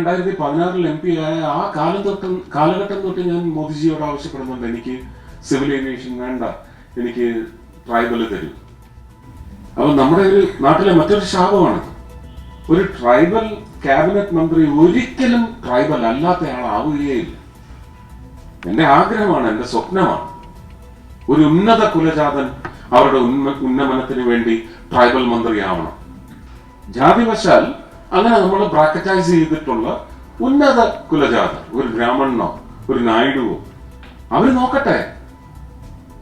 2016 MP ആയ ആ കാലഘട്ടം തൊട്ട് ഞാൻ മോദിജിയോട് ആവശ്യപ്പെടുന്നുണ്ട്, എനിക്ക് സിവിൽ ഏവിയേഷൻ വേണ്ട, എനിക്ക് ട്രൈബൽ തരൂ. അപ്പൊ നമ്മുടെ ഒരു നാട്ടിലെ മറ്റൊരു ശാപമാണ്, ഒരു ട്രൈബൽ ക്യാബിനറ്റ് മന്ത്രി ഒരിക്കലും ട്രൈബൽ അല്ലാത്ത ആളാവുകയില്ല. എന്റെ ആഗ്രഹമാണ്, എന്റെ സ്വപ്നമാണ്, ഒരു ഉന്നത കുലജാതൻ അവരുടെ ഉന്നമനത്തിന് വേണ്ടി ട്രൈബൽ മന്ത്രിയാവണം. ജാതിവശാൽ അങ്ങനെ നമ്മൾ ബ്രാക്കറ്റൈസ് ചെയ്തിട്ടുള്ള ഉന്നത കുലജാതൻ, ഒരു ബ്രാഹ്മണനോ ഒരു നായിഡുവോ, അവര് നോക്കട്ടെ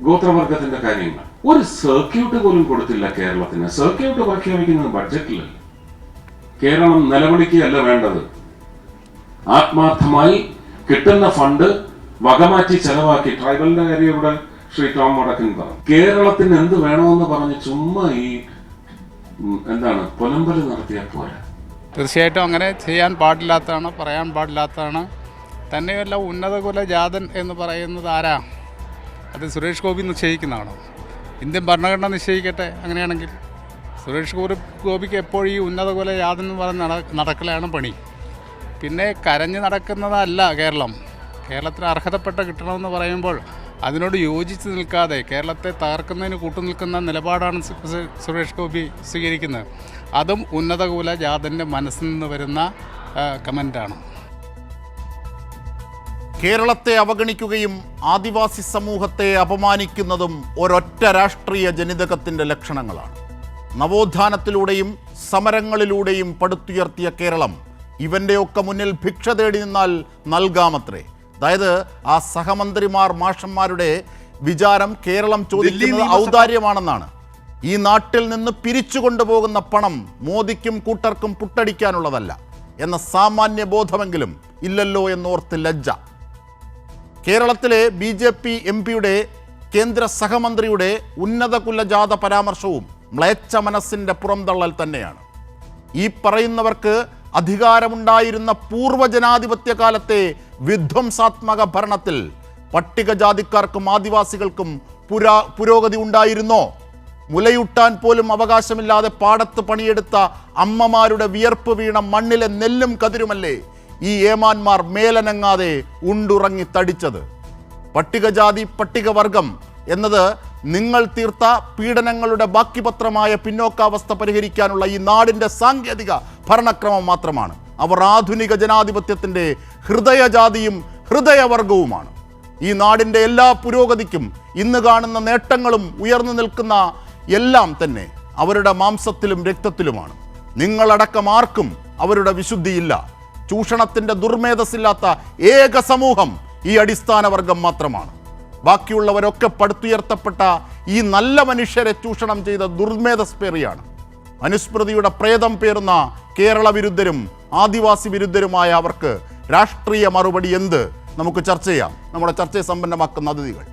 ഗോത്രവർഗത്തിന്റെ കാര്യങ്ങൾ. ഒരു സർക്യൂട്ട് പോലും കൊടുത്തില്ല കേരളത്തിന്. സർക്യൂട്ട് പ്രഖ്യാപിക്കുന്നത് ബഡ്ജറ്റിലല്ല. കേരളം നിലവിളിക്കുകയല്ല വേണ്ടത്, ആത്മാർത്ഥമായി കിട്ടുന്ന ഫണ്ട് വകമാറ്റി ചെലവാക്കി. ട്രൈബലിന്റെ കാര്യം ഇവിടെ ശ്രീ ടോം വടക്കൻ പറഞ്ഞു. കേരളത്തിന് എന്ത് വേണമെന്ന് പറഞ്ഞ് ചുമ്മാ ഈ പൊലമ്പല് നടത്തിയാൽ പോരാ. തീർച്ചയായിട്ടും അങ്ങനെ ചെയ്യാൻ പാടില്ലാത്തതാണ്, പറയാൻ പാടില്ലാത്തതാണ്. തന്നെയല്ല, ഉന്നത കുലജാതൻ എന്ന് പറയുന്നത് ആരാ? അത് സുരേഷ് ഗോപി നിശ്ചയിക്കുന്നതാണോ? ഇന്ത്യൻ ഭരണഘടന നിശ്ചയിക്കട്ടെ. അങ്ങനെയാണെങ്കിൽ സുരേഷ് ഗോപിക്ക് എപ്പോഴും ഈ ഉന്നത കുലജാതൻ എന്ന് പറഞ്ഞ് നടക്കലാണ് പണി. പിന്നെ കരഞ്ഞ് നടക്കുന്നതല്ല കേരളം. കേരളത്തിന് അർഹതപ്പെട്ട കിട്ടണമെന്ന് പറയുമ്പോൾ അതിനോട് യോജിച്ച് നിൽക്കാതെ കേരളത്തെ തകർക്കുന്നതിന് കൂട്ടുനിൽക്കുന്ന നിലപാടാണ് സുരേഷ് ഗോപി സ്വീകരിക്കുന്നത്. അതും ഉന്നത കുലജാതൻ്റെ മനസ്സിൽ നിന്ന് വരുന്ന കമൻ്റാണ്. കേരളത്തെ അവഗണിക്കുകയും ആദിവാസി സമൂഹത്തെ അപമാനിക്കുന്നതും ഒരൊറ്റ രാഷ്ട്രീയ ജനിതകത്തിൻ്റെ ലക്ഷണങ്ങളാണ്. നവോത്ഥാനത്തിലൂടെയും സമരങ്ങളിലൂടെയും പടുത്തുയർത്തിയ കേരളം ഇവൻ്റെയൊക്കെ മുന്നിൽ ഭിക്ഷ തേടി നിന്നാൽ നൽകാമത്രേ. അതായത് ആ സഹമന്ത്രിമാർ മാഷന്മാരുടെ വിചാരം കേരളം ചോദിക്കുന്നത് ഔദാര്യമാണെന്നാണ്. ഈ നാട്ടിൽ നിന്ന് പിരിച്ചു കൊണ്ടുപോകുന്ന പണം മോദിക്കും കൂട്ടർക്കും പുട്ടടിക്കാനുള്ളതല്ല എന്ന സാമാന്യ ബോധമെങ്കിലും ഇല്ലല്ലോ എന്നോർത്ത് ലജ്ജ. കേരളത്തിലെ BJP MP-യുടെ കേന്ദ്ര സഹമന്ത്രിയുടെ ഉന്നത കുലജാത പരാമർശവും മ്ലേച്ഛ മനസ്സിൻ്റെ പുറംതള്ളൽ തന്നെയാണ്. ഈ പറയുന്നവർക്ക് അധികാരമുണ്ടായിരുന്ന പൂർവ്വജനാധിപത്യ കാലത്തെ വിധ്വംസാത്മക ഭരണത്തിൽ പട്ടികജാതിക്കാർക്കും ആദിവാസികൾക്കും പുരോഗതി ഉണ്ടായിരുന്നോ? മുലയൂട്ടാൻ പോലും അവകാശമില്ലാതെ പാടത്ത് പണിയെടുത്ത അമ്മമാരുടെ വിയർപ്പ് വീണ മണ്ണിലെ നെല്ലും കതിരുമല്ലേ ഈ ഏമാന്മാർ മേലനങ്ങാതെ ഉണ്ടുറങ്ങി തടിച്ചത്? പട്ടികജാതി പട്ടികവർഗം എന്നത് നിങ്ങൾ തീർത്ത പീഡനങ്ങളുടെ ബാക്കിപത്രമായ പിന്നോക്കാവസ്ഥ പരിഹരിക്കാനുള്ള ഈ നാടിൻ്റെ സാങ്കേതിക ഭരണക്രമം മാത്രമാണ്. അവർ ആധുനിക ജനാധിപത്യത്തിൻ്റെ ഹൃദയജാതിയും ഹൃദയവർഗവുമാണ്. ഈ നാടിൻ്റെ എല്ലാ പുരോഗതിക്കും ഇന്ന് കാണുന്ന നേട്ടങ്ങളും ഉയർന്നു നിൽക്കുന്ന എല്ലാം തന്നെ അവരുടെ മാംസത്തിലും രക്തത്തിലുമാണ്. നിങ്ങളടക്കം ആർക്കും അവരുടെ വിശുദ്ധിയില്ല. ചൂഷണത്തിൻ്റെ ദുർമേധസ്സില്ലാത്ത ഏക സമൂഹം ഈ അടിസ്ഥാന വർഗം മാത്രമാണ്. ബാക്കിയുള്ളവരൊക്കെ പടുത്തുയർത്തപ്പെട്ട ഈ നല്ല മനുഷ്യരെ ചൂഷണം ചെയ്ത ദുർമേധസ്പേറിയാണ്. അനുസ്മൃതിയുടെ പ്രേതം പേറുന്ന കേരള വിരുദ്ധരും ആദിവാസി വിരുദ്ധരുമായ അവർക്ക് രാഷ്ട്രീയ മറുപടി എന്ത്? നമുക്ക് ചർച്ച ചെയ്യാം. നമ്മുടെ ചർച്ചയെ സമ്പന്നമാക്കുന്ന അതിഥികൾ: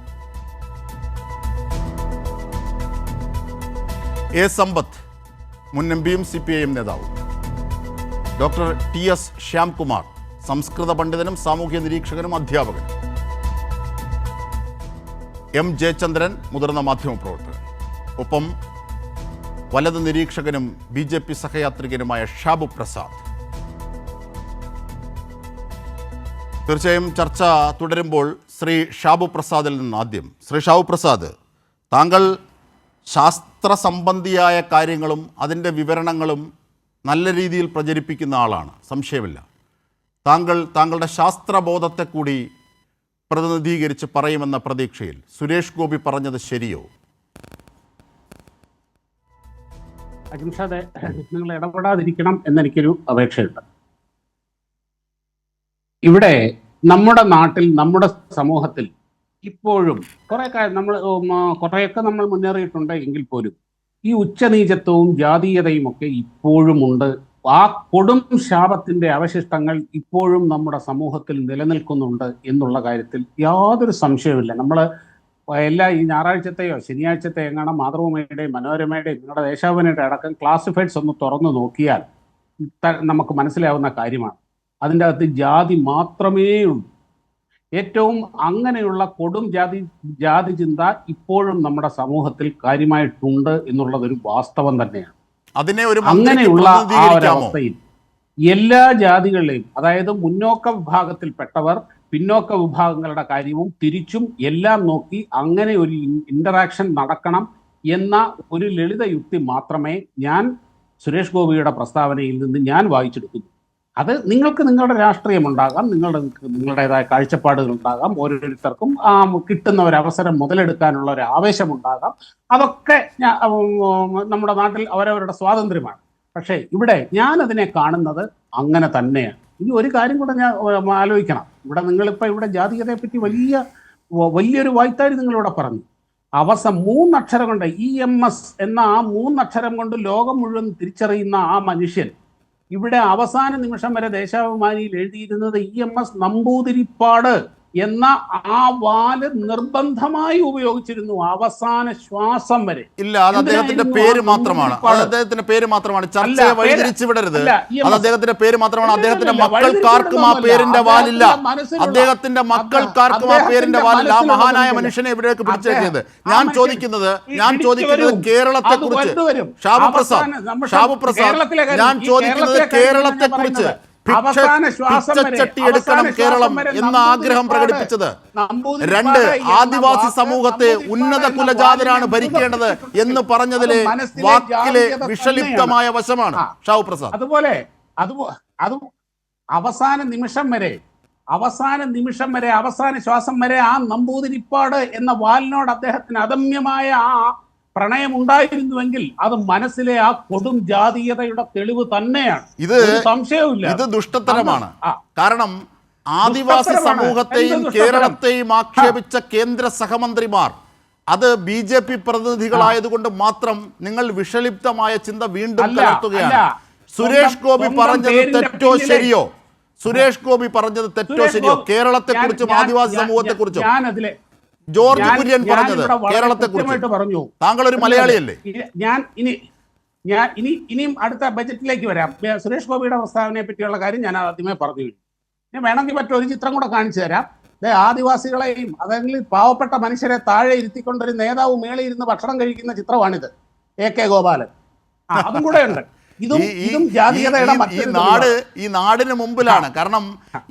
എ സമ്പത്ത്, മുൻ MP-യും CPIM നേതാവും; ഡോക്ടർ TS ശ്യാംകുമാർ, സംസ്കൃത പണ്ഡിതനും സാമൂഹ്യ നിരീക്ഷകനും അധ്യാപകനും; M ജയചന്ദ്രൻ, മുതിർന്ന മാധ്യമപ്രവർത്തകൻ; ഒപ്പം വലത് നിരീക്ഷകനും BJP സഹയാത്രികനുമായ ഷാബു പ്രസാദ്. തീർച്ചയായും ചർച്ച തുടരുമ്പോൾ ശ്രീ ഷാബു പ്രസാദിൽ നിന്ന് ആദ്യം. ശ്രീ ഷാബു പ്രസാദ്, താങ്കൾ ശാസ്ത്ര സംബന്ധിയായ കാര്യങ്ങളും അതിൻ്റെ വിവരണങ്ങളും നല്ല രീതിയിൽ പ്രചരിപ്പിക്കുന്ന ആളാണ്, സംശയമില്ല. താങ്കളുടെ ശാസ്ത്രബോധത്തെ കൂടി പ്രതിനിധീകരിച്ച് പറയുമെന്ന പ്രതീക്ഷയിൽ സുരേഷ് ഗോപി പറഞ്ഞത് ശരിയോ? അജിംഷാദെ, നിങ്ങൾ ഇടപെടാതിരിക്കണം എന്നെനിക്കൊരു അപേക്ഷയുണ്ട്. ഇവിടെ നമ്മുടെ നാട്ടിൽ, നമ്മുടെ സമൂഹത്തിൽ ഇപ്പോഴും കുറേയൊക്കെ നമ്മൾ മുന്നേറിയിട്ടുണ്ട് എങ്കിൽ പോലും ഈ ഉച്ചനീചത്വവും ജാതീയതയും ഒക്കെ ഇപ്പോഴും ഉണ്ട്. ആ കൊടും ശാപത്തിന്റെ അവശിഷ്ടങ്ങൾ ഇപ്പോഴും നമ്മുടെ സമൂഹത്തിൽ നിലനിൽക്കുന്നുണ്ട് എന്നുള്ള കാര്യത്തിൽ യാതൊരു സംശയവുമില്ല. നമ്മൾ ഈ ഞായറാഴ്ചത്തെയോ ശനിയാഴ്ചത്തെ എങ്ങാണോ മാതൃഭൂമിയുടെയും മനോരമയുടെയും നിങ്ങളുടെ ദേശാഭിമാനിയുടെ അടക്കം ക്ലാസിഫൈഡ്സ് ഒന്ന് തുറന്നു നോക്കിയാൽ നമുക്ക് മനസ്സിലാവുന്ന കാര്യമാണ്. അതിൻ്റെ അകത്ത് ജാതി മാത്രമേ ഉള്ളൂ. ഏറ്റവും അങ്ങനെയുള്ള കൊടും ജാതി ചിന്ത ഇപ്പോഴും നമ്മുടെ സമൂഹത്തിൽ കാര്യമായിട്ടുണ്ട് എന്നുള്ളതൊരു വാസ്തവം തന്നെയാണ്. അതിനെ ഒരു അങ്ങനെയുള്ള ആ ഒരവസ്ഥയിൽ എല്ലാ ജാതികളെയും, അതായത് മുന്നോക്ക വിഭാഗത്തിൽപ്പെട്ടവർ, പിന്നോക്ക വിഭാഗങ്ങളുടെ കാര്യവും തിരിച്ചും എല്ലാം നോക്കി അങ്ങനെ ഒരു ഇന്ററാക്ഷൻ നടക്കണം എന്ന ഒരു ലളിത യുക്തി മാത്രമേ ഞാൻ സുരേഷ് ഗോപിയുടെ പ്രസ്താവനയിൽ നിന്ന് ഞാൻ വായിച്ചെടുക്കുന്നു. അത് നിങ്ങൾക്ക് നിങ്ങളുടെ രാഷ്ട്രീയമുണ്ടാകാം, നിങ്ങളുടേതായ കാഴ്ചപ്പാടുകൾ ഉണ്ടാകാം, ഓരോരുത്തർക്കും കിട്ടുന്ന ഒരു അവസരം മുതലെടുക്കാനുള്ള ഒരു ആവേശമുണ്ടാകാം. അതൊക്കെ നമ്മുടെ നാട്ടിൽ അവരവരുടെ സ്വാതന്ത്ര്യമാണ്. പക്ഷേ ഇവിടെ ഞാൻ അതിനെ കാണുന്നത് അങ്ങനെ തന്നെയാണ്. ഇനി ഒരു കാര്യം കൂടെ ഞാൻ ആലോചിക്കണം. ഇവിടെ ജാതീയതയെ പറ്റി വലിയൊരു വായ്ത്താരി നിങ്ങളിവിടെ പറഞ്ഞു. 3 അക്ഷരം കൊണ്ട് EMS എന്ന ആ 3 അക്ഷരം കൊണ്ട് ലോകം മുഴുവൻ തിരിച്ചറിയുന്ന ആ മനുഷ്യൻ ഇവിടെ അവസാന നിമിഷം വരെ ദേശാഭിമാനിയിൽ എഴുതിയിരുന്നത് EMS നമ്പൂതിരിപ്പാട് എന്ന ആ വാല് നിർബന്ധമായി ഉപയോഗിച്ചിരുന്നു അവസാന ശ്വാസം വരെ. ഇല്ല, അത് അദ്ദേഹത്തിന്റെ പേര് മാത്രമാണ്. അദ്ദേഹത്തിന്റെ പേര് മാത്രമാണ്. ചർച്ചയെ വഴിതിരിച്ചു വിടരുത്. അത് അദ്ദേഹത്തിന്റെ പേര് മാത്രമാണ്. അദ്ദേഹത്തിന്റെ മക്കൾക്കാർക്കും ആ പേരിന്റെ വാലില്ല. അദ്ദേഹത്തിന്റെ മക്കൾക്കാർക്കും ആ പേരിന്റെ വാലില്ല. ആ മഹാനായ മനുഷ്യനെ ഇവിടേക്ക് പിടിച്ചേക്കിയത്. ഞാൻ ചോദിക്കുന്നത് കേരളത്തെ കുറിച്ച്, ഷാബു പ്രസാദ്, ഞാൻ ചോദിക്കുന്നത് കേരളത്തെ കുറിച്ച്. പിച്ചച്ചട്ടി എടുക്കണം കേരളം എന്ന ആഗ്രഹം പ്രകടിപ്പിച്ചത്. 2, ആദിവാസി സമൂഹത്തെ ഉന്നത കുലജാതരാണ് ഭരിക്കേണ്ടത് എന്ന് പറഞ്ഞതിലെ വാക്കിലെ വിഷലിപ്തമായ വശമാണ് ഷാബു പ്രസാദ്. അതുപോലെ അവസാന ശ്വാസം വരെ ആ നമ്പൂതിരിപ്പാട് എന്ന വാലിനോട് അദ്ദേഹത്തിന് അദമ്യമായ ആ പ്രണയം ഉണ്ടായിരുന്നുവെങ്കിൽ അത് മനസ്സിലെ ആ കൊടും ജാതീയതയുടെ തെളിവ് തന്നെയാണ്. ഇത് സംശയവുമില്ല. ഇത് ദുഷ്ടത്തരമാണ്. കാരണം ആദിവാസി സമൂഹത്തെയും കേരളത്തെയും ആക്ഷേപിച്ച കേന്ദ്ര സഹമന്ത്രിമാർ അത് BJP പ്രതിനിധികളായതുകൊണ്ട് മാത്രം നിങ്ങൾ വിഷലിപ്തമായ ചിന്ത വീണ്ടും കലർത്തുകയാണ്. സുരേഷ് ഗോപി പറഞ്ഞത് തെറ്റോ ശരിയോ? സുരേഷ് ഗോപി പറഞ്ഞത് തെറ്റോ ശരിയോ? കേരളത്തെ കുറിച്ചും ആദിവാസി സമൂഹത്തെ കുറിച്ചും ജോർജ് കുര്യൻ പറഞ്ഞത് കേരളത്തെ കുറിച്ച് പറഞ്ഞു. താങ്കൾ ഒരു മലയാളിയല്ലേ? ഇനിയും അടുത്ത ബജറ്റിലേക്ക് വരാം. സുരേഷ് ഗോപിയുടെ പ്രസ്താവനയെ പറ്റിയുള്ള കാര്യം ഞാൻ ആദ്യമേ പറഞ്ഞു. ഞാൻ വേണമെങ്കിൽ മറ്റൊരു ചിത്രം കൂടെ കാണിച്ചു തരാം. ആദിവാസികളെയും അല്ലെങ്കിൽ പാവപ്പെട്ട മനുഷ്യരെ താഴെ ഇരുത്തിക്കൊണ്ടൊരു നേതാവ് മേളിൽ ഇരുന്ന് ഭക്ഷണം കഴിക്കുന്ന ചിത്രമാണിത്. AK ഗോപാലൻ. അതും കൂടെ ഉണ്ട്. ഇതും ജാതീയതയുടെ ഈ നാടിന് മുമ്പിലാണ്. കാരണം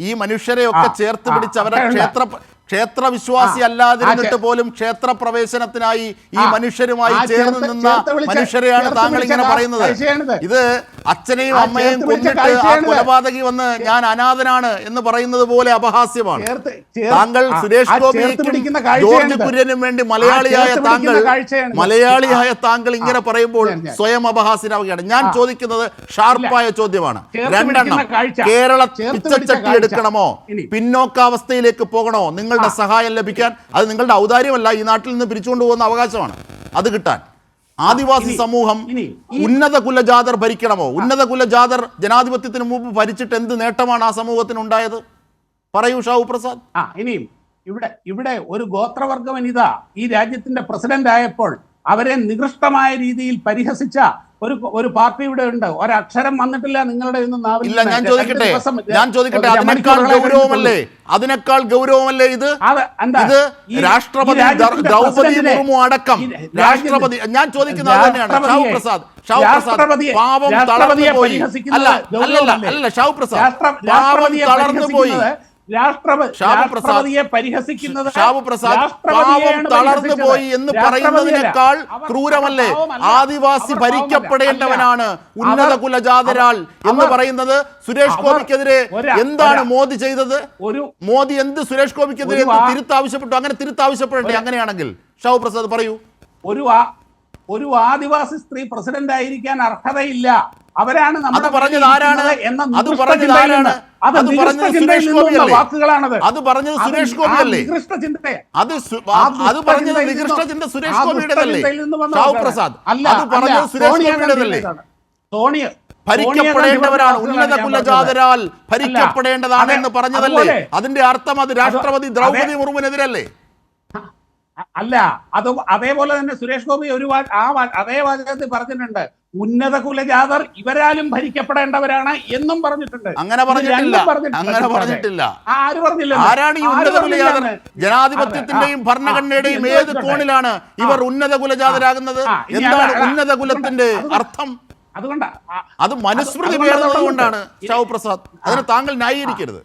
ഈ മനുഷ്യരെയൊക്കെ ചേർത്ത് പിടിച്ച് അവരെ ക്ഷേത്രവിശ്വാസി അല്ലാതിരുന്നിട്ട് പോലും ക്ഷേത്ര പ്രവേശനത്തിനായി ഈ മനുഷ്യരുമായി ചേർന്ന് നിന്ന മനുഷ്യരെയാണ് താങ്കൾ ഇങ്ങനെ പറയുന്നത്. ഇത് അച്ഛനെയും അമ്മയെയും കൊന്നിട്ട് ആ കൊലപാതകി വന്ന് ഞാൻ അനാഥനാണ് എന്ന് പറയുന്നത് പോലെ അപഹാസ്യമാണ്. താങ്കൾ സുരേഷ് ഗോപിക്കും ജോർജ് കുര്യനും വേണ്ടി മലയാളിയായ താങ്കൾ ഇങ്ങനെ പറയുമ്പോൾ സ്വയം അപഹാസ്യനാവുകയാണ്. ഞാൻ ചോദിക്കുന്നത് ഷാർപ്പായ ചോദ്യമാണ്. 2 കേരളത്തിൽ പിച്ചച്ചട്ടി എടുക്കണമോ, പിന്നോക്കാവസ്ഥയിലേക്ക് പോകണോ നിങ്ങളുടെ സഹായം ലഭിക്കാൻ? അത് നിങ്ങളുടെ ഔദാര്യമല്ല, ഈ നാട്ടിൽ നിന്ന് പിരിച്ചുകൊണ്ടു പോകുന്ന അവകാശമാണ്. അത് കിട്ടാൻ ആദിവാസി സമൂഹം ഉന്നത കുലജാതർ ഭരിക്കണമോ? ഉന്നത കുലജാതർ ജനാധിപത്യത്തിന് മുമ്പ് ഭരിച്ചിട്ട് എന്ത് നേട്ടമാണ് ആ സമൂഹത്തിന് ഉണ്ടായത്? പറയൂ ഷാബു പ്രസാദ്. ഇനിയും ഇവിടെ ഒരു ഗോത്രവർഗ വനിത ഈ രാജ്യത്തിന്റെ പ്രസിഡന്റ് ആയപ്പോൾ അവരെ നികൃഷ്ടമായ രീതിയിൽ പരിഹസിച്ച ഒരു പാർട്ടി ഇവിടെ ഉണ്ട്. ഒരക്ഷരം വന്നിട്ടില്ല നിങ്ങളുടെ ഇല്ല. ഞാൻ ചോദിക്കട്ടെ അതിനേക്കാൾ ഗൗരവമല്ലേ ഇത്? രാഷ്ട്രപതി ദ്രൗപദി മുർമു അടക്കം രാഷ്ട്രപതി. ഞാൻ ചോദിക്കുന്നത് അത് തന്നെയാണ് ഷാബു പ്രസാദ്. പാവം തളർന്നു പോയി. അല്ല ഷാബു പ്രസാദ്, പാവം തളർന്നു പോയി. രാഷ്ട്രപതിയെ പരിഹസിക്കുന്നത് പാവം തളർന്നു പോയി എന്ന് പറയുന്നതിനേക്കാൾ ക്രൂരമല്ലേ ആദിവാസി ഭരിക്കപ്പെടേണ്ടവനാണ് ഉന്നത കുലജാതരാൾ എന്ന് പറയുന്നത്? സുരേഷ് ഗോപിക്കെതിരെ എന്താണ് മോദി ചെയ്തത്? മോദി എന്ത് സുരേഷ് ഗോപിക്കെതിരെ തിരുത്താവശ്യപ്പെട്ടു? അങ്ങനെ തിരുത്താവശ്യപ്പെടണ്ടേ? അങ്ങനെയാണെങ്കിൽ ഷാബു പ്രസാദ് പറയൂ. ഒരു ആദിവാസി സ്ത്രീ പ്രസിഡന്റ് ആയിരിക്കാൻ അർഹതയില്ല. അവരാണ് അത് പറഞ്ഞത് ആരാണ്? അത് പറഞ്ഞത് ആരാണ്? അത് പറഞ്ഞത് സുരേഷ് ഗോപിയല്ലേ? അത് പറഞ്ഞത് സുരേഷ് ഗോപിയല്ലേ? അത് പറഞ്ഞത് നികൃഷ്ട ചിന്ത സുരേഷ് ഗോപിയുടേതല്ലേ ഷാബു പ്രസാദ്? അത് പറഞ്ഞത് സുരേഷ് ഗോപിയുടേതല്ലേ? ഭരിക്കപ്പെടേണ്ടവരാണ്, ഉന്നത കുലജാതരാൽ ഭരിക്കപ്പെടേണ്ടതാണ് എന്ന് പറഞ്ഞതല്ലേ? അതിന്റെ അർത്ഥം അത് രാഷ്ട്രപതി ദ്രൗപദി മുർമുവിനെതിരല്ലേ? അല്ല, അതേപോലെ തന്നെ സുരേഷ് ഗോപി അതേ വാചകത്തിൽ പറഞ്ഞിട്ടുണ്ട്, ഉന്നത കുലജാതർ ഇവരാലും ഭരിക്കപ്പെടേണ്ടവരാണ് എന്നും പറഞ്ഞിട്ടുണ്ട്. അങ്ങനെ പറഞ്ഞിട്ടില്ല. ആര് പറഞ്ഞില്ല? ആരാണ് ഈ ഉന്നത കുലജാതർ? ജനാധിപത്യത്തിന്റെയും ഭരണഘടനയുടെയും ഏത് കോണിലാണ് ഇവർ ഉന്നത കുലജാതരാകുന്നത്? എന്താണ് ഉന്നത കുലത്തിന്റെ അർത്ഥം? അതുകൊണ്ടാ അത് മനുസ്മൃതി വേറുന്നത് കൊണ്ടാണ് ഷാവു പ്രസാദ്. അതിനെ താങ്കൾ ന്യായീകരിക്കരുത്.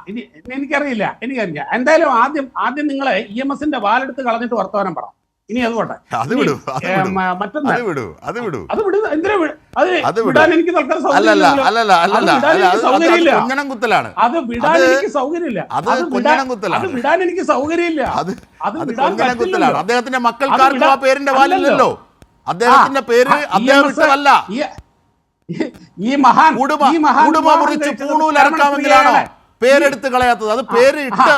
ഇനി എനിക്കറിയില്ല. എന്തായാലും ആദ്യം നിങ്ങൾ EMSന്റെ വാലെടുത്ത് കളഞ്ഞിട്ട് വർത്തമാനം പറ. ഇനി അതുകൊട്ടെ, മറ്റൊന്ന് അത് വിടും. എന്തിനാ അത് വിടാൻ എനിക്ക് തൽക്കാലം സൗകര്യമില്ല. അത് വിടാൻ എനിക്ക് സൗകര്യമില്ല. അദ്ദേഹത്തിന്റെ മക്കൾക്കാർക്കും ആ പേരിന്റെ വാലില്ലല്ലോ. അദ്ദേഹത്തിന്റെ പേര് അദ്ദേഹം ഇട്ടതല്ല. ഈ മഹാൻ കുടുംബ മുറിച്ച് പൂണൂലിറക്കാമെങ്കിലാണോ പേരെടുത്ത് കളയാത്തത്? അത് പേര് ഇട്ട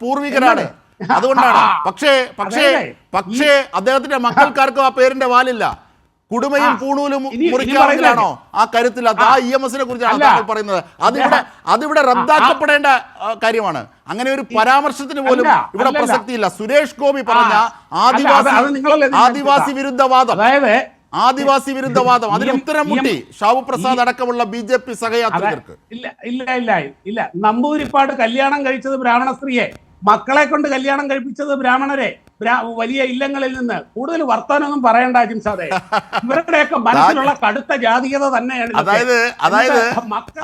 പൂർവികരാണ്, അതുകൊണ്ടാണ്. പക്ഷേ അദ്ദേഹത്തിന്റെ മക്കൾക്കാർക്കും ആ പേരിന്റെ വാലില്ല. കുടുമയും പൂണൂലും മുറിക്കാമെങ്കിലാണോ ആ കരുത്തില്ലാത്ത? ആ EMSനെ കുറിച്ചാണ് താങ്കൾ പറയുന്നത്. അതിവിടെ റദ്ദാക്കപ്പെടേണ്ട കാര്യമാണ്. അങ്ങനെ ഒരു പരാമർശത്തിന് പോലും ഇവിടെ പ്രസക്തിയില്ല. സുരേഷ് ഗോപി പറഞ്ഞ ആദിവാസി വിരുദ്ധവാദം അതിന് ഉത്തരം മുട്ടി ഷാവു പ്രസാദ് അടക്കമുള്ള BJP സഹയാത്രികർക്ക്. ഇല്ല നമ്പൂതിരിപ്പാട് കല്യാണം കഴിച്ചത് ബ്രാഹ്മണ സ്ത്രീയെ, മക്കളെ കൊണ്ട് കല്യാണം കഴിപ്പിച്ചത് ബ്രാഹ്മണരെ, വലിയ ഇല്ലങ്ങളിൽ നിന്ന്. കൂടുതൽ വർത്തമാനമൊന്നും പറയണ്ട ജിംസാദെ. ഇവരുടെയൊക്കെ മനസ്സിലുള്ള കടുത്ത ജാതീയത തന്നെയാണ്.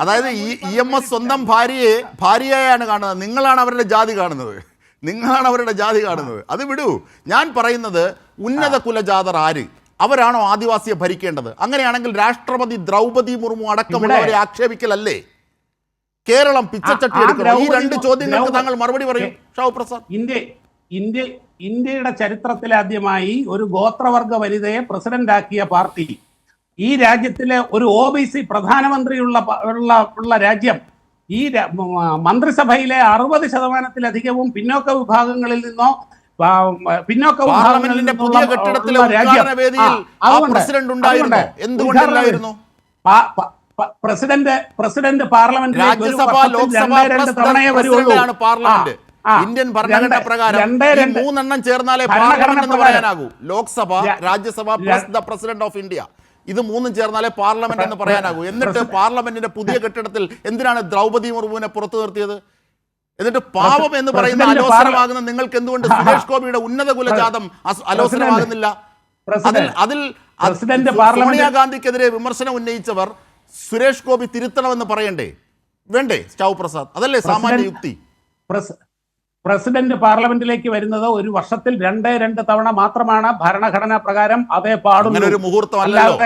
അതായത് EMS സ്വന്തം ഭാര്യയെയാണ് കാണുന്നത്. നിങ്ങളാണ് അവരുടെ ജാതി കാണുന്നത്. അത് വിടൂ. ഞാൻ പറയുന്നത് ഉന്നത കുലജാതർ ആര്? അവരാണോ ആദിവാസിയെ ഭരിക്കേണ്ടത്? അങ്ങനെയാണെങ്കിൽ രാഷ്ട്രപതി ദ്രൗപദി മുർമു അടക്കമുള്ളവരെ ആക്ഷേപിക്കലല്ലേ? കേരളം പിച്ചച്ചട്ടി എടുക്കണം. ഈ രണ്ട് ചോദ്യങ്ങൾക്ക് താങ്കൾ മറുപടി പറയും ഷാവു പ്രസാദ്. ഇന്ത്യയുടെ ചരിത്രത്തിലാദ്യമായി ഒരു ഗോത്രവർഗ വനിതയെ പ്രസിഡന്റ് ആക്കിയ പാർട്ടി, ഈ രാജ്യത്തിലെ ഒരു OBC പ്രധാനമന്ത്രിയുള്ള രാജ്യം, ഈ മന്ത്രിസഭയിലെ 60%-ലധികവും പിന്നോക്ക വിഭാഗങ്ങളിൽ നിന്നോ പാർലമെന്റിന്റെ പുതിയ കെട്ടിടത്തിലെ ഉദ്ഘാടന വേദിയിൽ പ്രസിഡന്റ് ഉണ്ടായിരുന്നു. എന്തുകൊണ്ടായിരുന്നു? പ്രസിഡന്റ് പാർലമെന്റിലേക്ക് ഇന്ത്യൻ ഭരണഘടന പ്രകാരം 3 ചേർന്നാലേ പാർലമെന്റ് എന്ന് പറയാനാകൂ. Lok Sabha, Rajya Sabha plus the president of India, ഇത് 3 ചേർന്നാലേ പാർലമെന്റ് എന്ന് പറയാനാകൂ. എന്നിട്ട് പാർലമെന്റിന്റെ പുതിയ കെട്ടിടത്തിൽ എന്തിനാണ് ദ്രൗപദി മുർമുവിനെ പുറത്തു നിർത്തിയത്? എന്നിട്ട് പാവം എന്ന് പറയുന്ന അലോസരമാകുന്ന നിങ്ങൾക്ക് എന്തുകൊണ്ട് സുരേഷ് ഗോപിയുടെ ഉന്നത കുലജാതം അലോസരമാകുന്നില്ല? അതിൽ സോണിയാഗാന്ധിക്കെതിരെ വിമർശനം ഉന്നയിച്ചവർ സുരേഷ് ഗോപി തിരുത്തണമെന്ന് പറയണ്ടേ? വേണ്ടേ ഷാവു പ്രസാദ്? അതല്ലേ സാമാന്യ യുക്തി? പ്രസിഡന്റ് പാർലമെന്റിലേക്ക് വരുന്നത് ഒരു വർഷത്തിൽ 2 തവണ മാത്രമാണ് ഭരണഘടനാ പ്രകാരം. അതേ പാടുള്ളൂ. ഒരു മുഹൂർത്തം അല്ലല്ലോ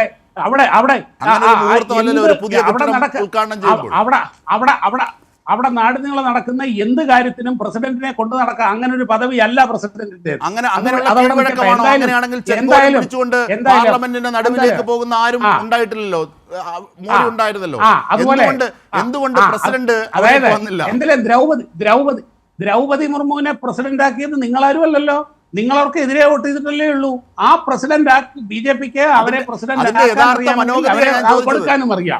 അവിടെ നാടിനീളം നടക്കുന്ന എന്ത് കാര്യത്തിനും പ്രസിഡന്റിനെ കൊണ്ടു നടക്കുക. അങ്ങനെ ഒരു പദവി അല്ല പ്രസിഡന്റിന്റെ. പാർലമെന്റിന്റെ നടുവിലേക്ക് പോകുന്ന ആരും ഉണ്ടായിട്ടില്ലല്ലോ. മോദി ഉണ്ടായിരുന്നല്ലോ. എന്തുകൊണ്ട് പ്രസിഡന്റ് എന്തിലും ദ്രൗപദി മുർമുവിനെ പ്രസിഡന്റ് ആക്കിയത് നിങ്ങളാരും അല്ലല്ലോ. നിങ്ങളവർക്ക് എതിരെ വോട്ട് ചെയ്തിട്ടല്ലേ ഉള്ളൂ. ആ പ്രസിഡന്റ് ആക്കി BJPക്ക് അവരെ പ്രസിഡന്റ് കൊടുക്കാനും അറിയാം.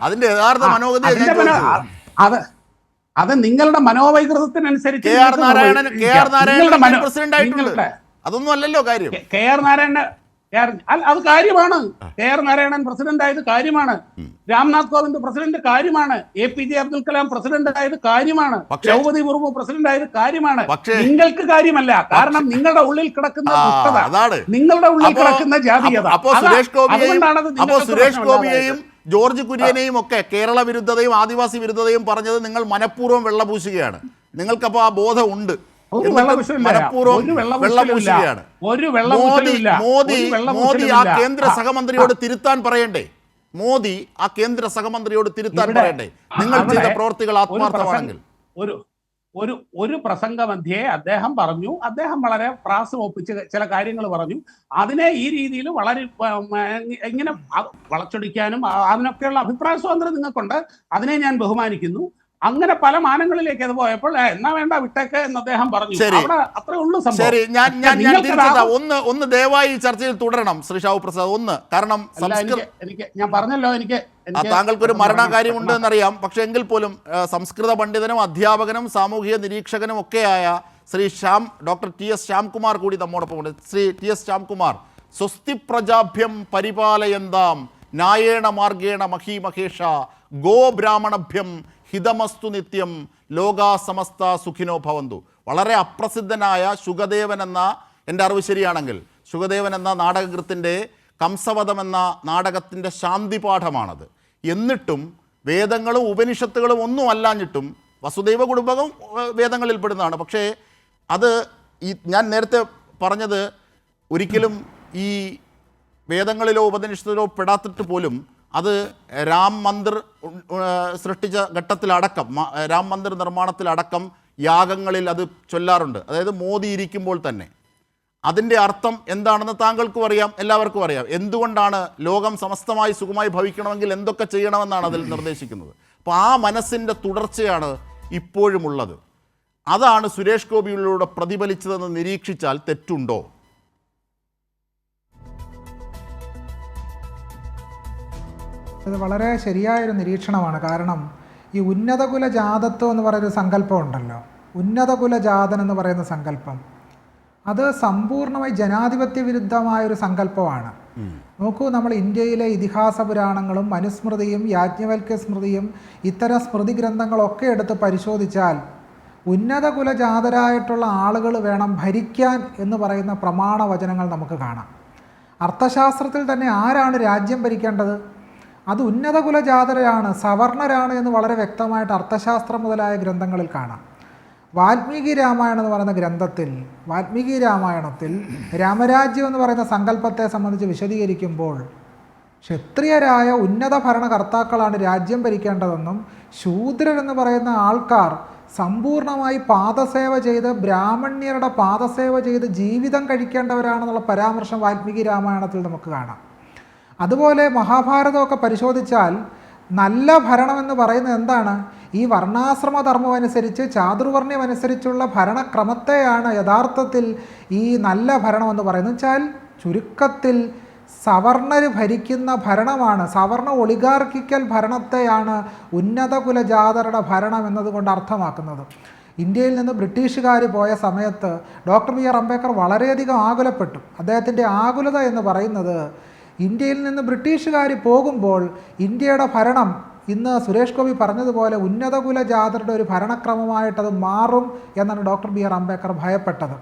അത് നിങ്ങളുടെ മനോവൈകൃതത്തിനനുസരിച്ച് അതൊന്നും അല്ലല്ലോ കാര്യം. KR നാരായണൻ അത് കാര്യമാണ്. KR നാരായണൻ പ്രസിഡന്റ് ആയത് കാര്യമാണ്. രാംനാഥ് കോവിന്ദ് പ്രസിഡന്റ് കാര്യമാണ്. APJ അബ്ദുൽ കലാം പ്രസിഡന്റ് ആയത് കാര്യമാണ്. ദ്രൗപദി മുർമു പ്രസിഡന്റ് ആയത് കാര്യമാണ്. നിങ്ങൾക്ക് കാര്യമല്ല. കാരണം നിങ്ങളുടെ ഉള്ളിൽ കിടക്കുന്ന ദുഷ്ടത, നിങ്ങളുടെ ഉള്ളിൽ കിടക്കുന്ന ജാതീയത. അപ്പോ സുരേഷ് ഗോപിയെയും ജോർജ് കുര്യനെയും ഒക്കെ കേരള വിരുദ്ധതയും ആദിവാസി വിരുദ്ധതയും പറഞ്ഞത് നിങ്ങൾ മനഃപൂർവ്വം വെള്ളപൂശുകയാണ്. നിങ്ങൾക്കപ്പോ ആ ബോധം ഉണ്ട്. മോദി ആ കേന്ദ്ര സഹമന്ത്രിയോട് തിരുത്താൻ പറയണ്ടേ? നിങ്ങൾ ചെയ്ത പ്രവർത്തികൾ ആത്മാർത്ഥമാണെങ്കിൽ. ഒരു പ്രസംഗമധ്യേ അദ്ദേഹം പറഞ്ഞു, അദ്ദേഹം വളരെ പ്രാസം ഒപ്പിച്ച് ചില കാര്യങ്ങൾ പറഞ്ഞു. അതിനെ ഈ രീതിയിൽ വളരെ ഇങ്ങനെ വളച്ചൊടിക്കാനും അതിനൊക്കെയുള്ള അഭിപ്രായ സ്വാതന്ത്ര്യം നിങ്ങൾക്കുണ്ട്. അതിനെ ഞാൻ ബഹുമാനിക്കുന്നു. അങ്ങനെ പല മാനങ്ങളിലേക്ക് അത് പോയപ്പോൾ എന്നാ വേണ്ട വിട്ടേക്ക് എന്ന് അദ്ദേഹം പറഞ്ഞു. അത്രേ ഉള്ളൂ സംഭവം. ഒന്ന് ദയവായി ചർച്ചയിൽ തുടരണം ശ്രീ ഷാവു പ്രസാദ്. കാരണം ഞാൻ പറഞ്ഞല്ലോ, താങ്കൾക്കൊരു മരണകാര്യമുണ്ട് എന്നറിയാം. പക്ഷെ എങ്കിൽ പോലും സംസ്കൃത പണ്ഡിതനും അധ്യാപകനും സാമൂഹിക നിരീക്ഷകനും ഒക്കെയായ ശ്രീ ഡോക്ടർ TS ശ്യാംകുമാർ കൂടി നമ്മോടൊപ്പമുണ്ട്. ശ്രീ TS ശ്യാംകുമാർ, സ്വസ്തി പ്രജാഭ്യം പരിപാലയന്താം ന്യായേണ മാർഗേണ മഹീമഹേഷ ഗോ ബ്രാഹ്മണഭ്യം ഹിതമസ്തു നിത്യം ലോകാ സമസ്ത സുഖിനോ ഭവന്തു. വളരെ അപ്രസിദ്ധനായ ശുഗദേവൻ എന്ന, എൻ്റെ അറിവ് ശരിയാണെങ്കിൽ, ശുഗദേവൻ എന്ന നാടകകൃത്തിൻ്റെ കംസവധം എന്ന നാടകത്തിൻ്റെ ശാന്തിപാഠമാണത്. എന്നിട്ടും വേദങ്ങളും ഉപനിഷത്തുകളും ഒന്നും അല്ലാഞ്ഞിട്ടും വസുദൈവ കുടുംബകം വേദങ്ങളിൽ പെടുന്നതാണ്. പക്ഷേ അത് ഞാൻ നേരത്തെ പറഞ്ഞത് ഒരിക്കലും ഈ വേദങ്ങളിലോ ഉപനിഷത്തിലോ പെടാത്തിട്ട് പോലും അത് രാം മന്ദിർ സൃഷ്ടിച്ച ഘട്ടത്തിലടക്കം, രാം മന്ദിർ നിർമ്മാണത്തിലടക്കം യാഗങ്ങളിൽ അത് ചൊല്ലാറുണ്ട്. അതായത് മോദി ഇരിക്കുമ്പോൾ തന്നെ. അതിൻ്റെ അർത്ഥം എന്താണെന്ന് താങ്കൾക്കും അറിയാം, എല്ലാവർക്കും അറിയാം. എന്തുകൊണ്ടാണ് ലോകം സമസ്തമായി സുഖമായി ഭവിക്കണമെങ്കിൽ എന്തൊക്കെ ചെയ്യണമെന്നാണ് അതിൽ നിർദ്ദേശിക്കുന്നത്. അപ്പോൾ ആ മനസ്സിൻ്റെ തുടർച്ചയാണ് ഇപ്പോഴുമുള്ളത്. അതാണ് സുരേഷ് ഗോപിയിലൂടെ പ്രതിഫലിച്ചതെന്ന് നിരീക്ഷിച്ചാൽ തെറ്റുണ്ടോ? അത് വളരെ ശരിയായൊരു നിരീക്ഷണമാണ്. കാരണം ഈ ഉന്നതകുല ജാതത്വം എന്ന് പറയുന്ന സങ്കല്പം ഉണ്ടല്ലോ, ഉന്നതകുല ജാതൻ എന്ന് പറയുന്ന സങ്കല്പം, അത് സമ്പൂർണ്ണമായി ജനാധിപത്യ വിരുദ്ധമായൊരു സങ്കല്പമാണ്. നോക്കൂ, നമ്മൾ ഇന്ത്യയിലെ ഇതിഹാസ പുരാണങ്ങളും മനുസ്മൃതിയും യാജ്ഞവൽക്യ സ്മൃതിയും ഇത്തരം സ്മൃതി ഗ്രന്ഥങ്ങളൊക്കെ എടുത്ത് പരിശോധിച്ചാൽ ഉന്നത കുലജാതരായിട്ടുള്ള ആളുകൾ വേണം ഭരിക്കാൻ എന്ന് പറയുന്ന പ്രമാണ വചനങ്ങൾ നമുക്ക് കാണാം. അർത്ഥശാസ്ത്രത്തിൽ തന്നെ ആരാണ് രാജ്യം ഭരിക്കേണ്ടത്? അത് ഉന്നത കുലജാതരാണ്, സവർണരാണ് എന്ന് വളരെ വ്യക്തമായിട്ട് അർത്ഥശാസ്ത്രം മുതലായ ഗ്രന്ഥങ്ങളിൽ കാണാം. വാൽമീകി രാമായണം എന്ന് പറയുന്ന ഗ്രന്ഥത്തിൽ, വാൽമീകി രാമായണത്തിൽ രാമരാജ്യം എന്ന് പറയുന്ന സങ്കല്പത്തെ സംബന്ധിച്ച് വിശദീകരിക്കുമ്പോൾ ക്ഷത്രിയരായ ഉന്നത ഭരണകർത്താക്കളാണ് രാജ്യം ഭരിക്കേണ്ടതെന്നും ശൂദ്രരെന്ന് പറയുന്ന ആൾക്കാർ സമ്പൂർണമായി പാദസേവ ചെയ്ത് ബ്രാഹ്മണ്യരുടെ പാദസേവ ചെയ്ത് ജീവിതം കഴിക്കേണ്ടവരാണെന്നുള്ള പരാമർശം വാൽമീകി രാമായണത്തിൽ നമുക്ക് കാണാം. അതുപോലെ മഹാഭാരതമൊക്കെ പരിശോധിച്ചാൽ നല്ല ഭരണമെന്ന് പറയുന്നത് എന്താണ്? ഈ വർണ്ണാശ്രമധർമ്മം അനുസരിച്ച് ചാതുർവർണ്ണ്യം അനുസരിച്ചുള്ള ഭരണക്രമത്തെയാണ് യഥാർത്ഥത്തിൽ ഈ നല്ല ഭരണമെന്ന് പറയുന്നത്. വെച്ചാൽ ചുരുക്കത്തിൽ സവർണർ ഭരിക്കുന്ന ഭരണമാണ്, സവർണ ഒളിഗാർക്കിക്കൽ ഭരണത്തെയാണ് ഉന്നത കുലജാതരുടെ ഭരണം എന്നതുകൊണ്ട് അർത്ഥമാക്കുന്നത്. ഇന്ത്യയിൽ നിന്ന് ബ്രിട്ടീഷുകാർ പോയ സമയത്ത് ഡോക്ടർ ബി ആർ അംബേദ്കർ വളരെയധികം ആകുലപ്പെട്ടു. അദ്ദേഹത്തിൻ്റെ ആകുലത എന്ന് പറയുന്നത് ഇന്ത്യയിൽ നിന്ന് ബ്രിട്ടീഷുകാർ പോകുമ്പോൾ ഇന്ത്യയുടെ ഭരണം ഇന്ന് സുരേഷ് ഗോപി പറഞ്ഞതുപോലെ ഉന്നത കുലജാതരുടെ ഒരു ഭരണക്രമമായിട്ടത് മാറും എന്നാണ് ഡോക്ടർ ബി ആർ അംബേദ്കർ ഭയപ്പെട്ടത്.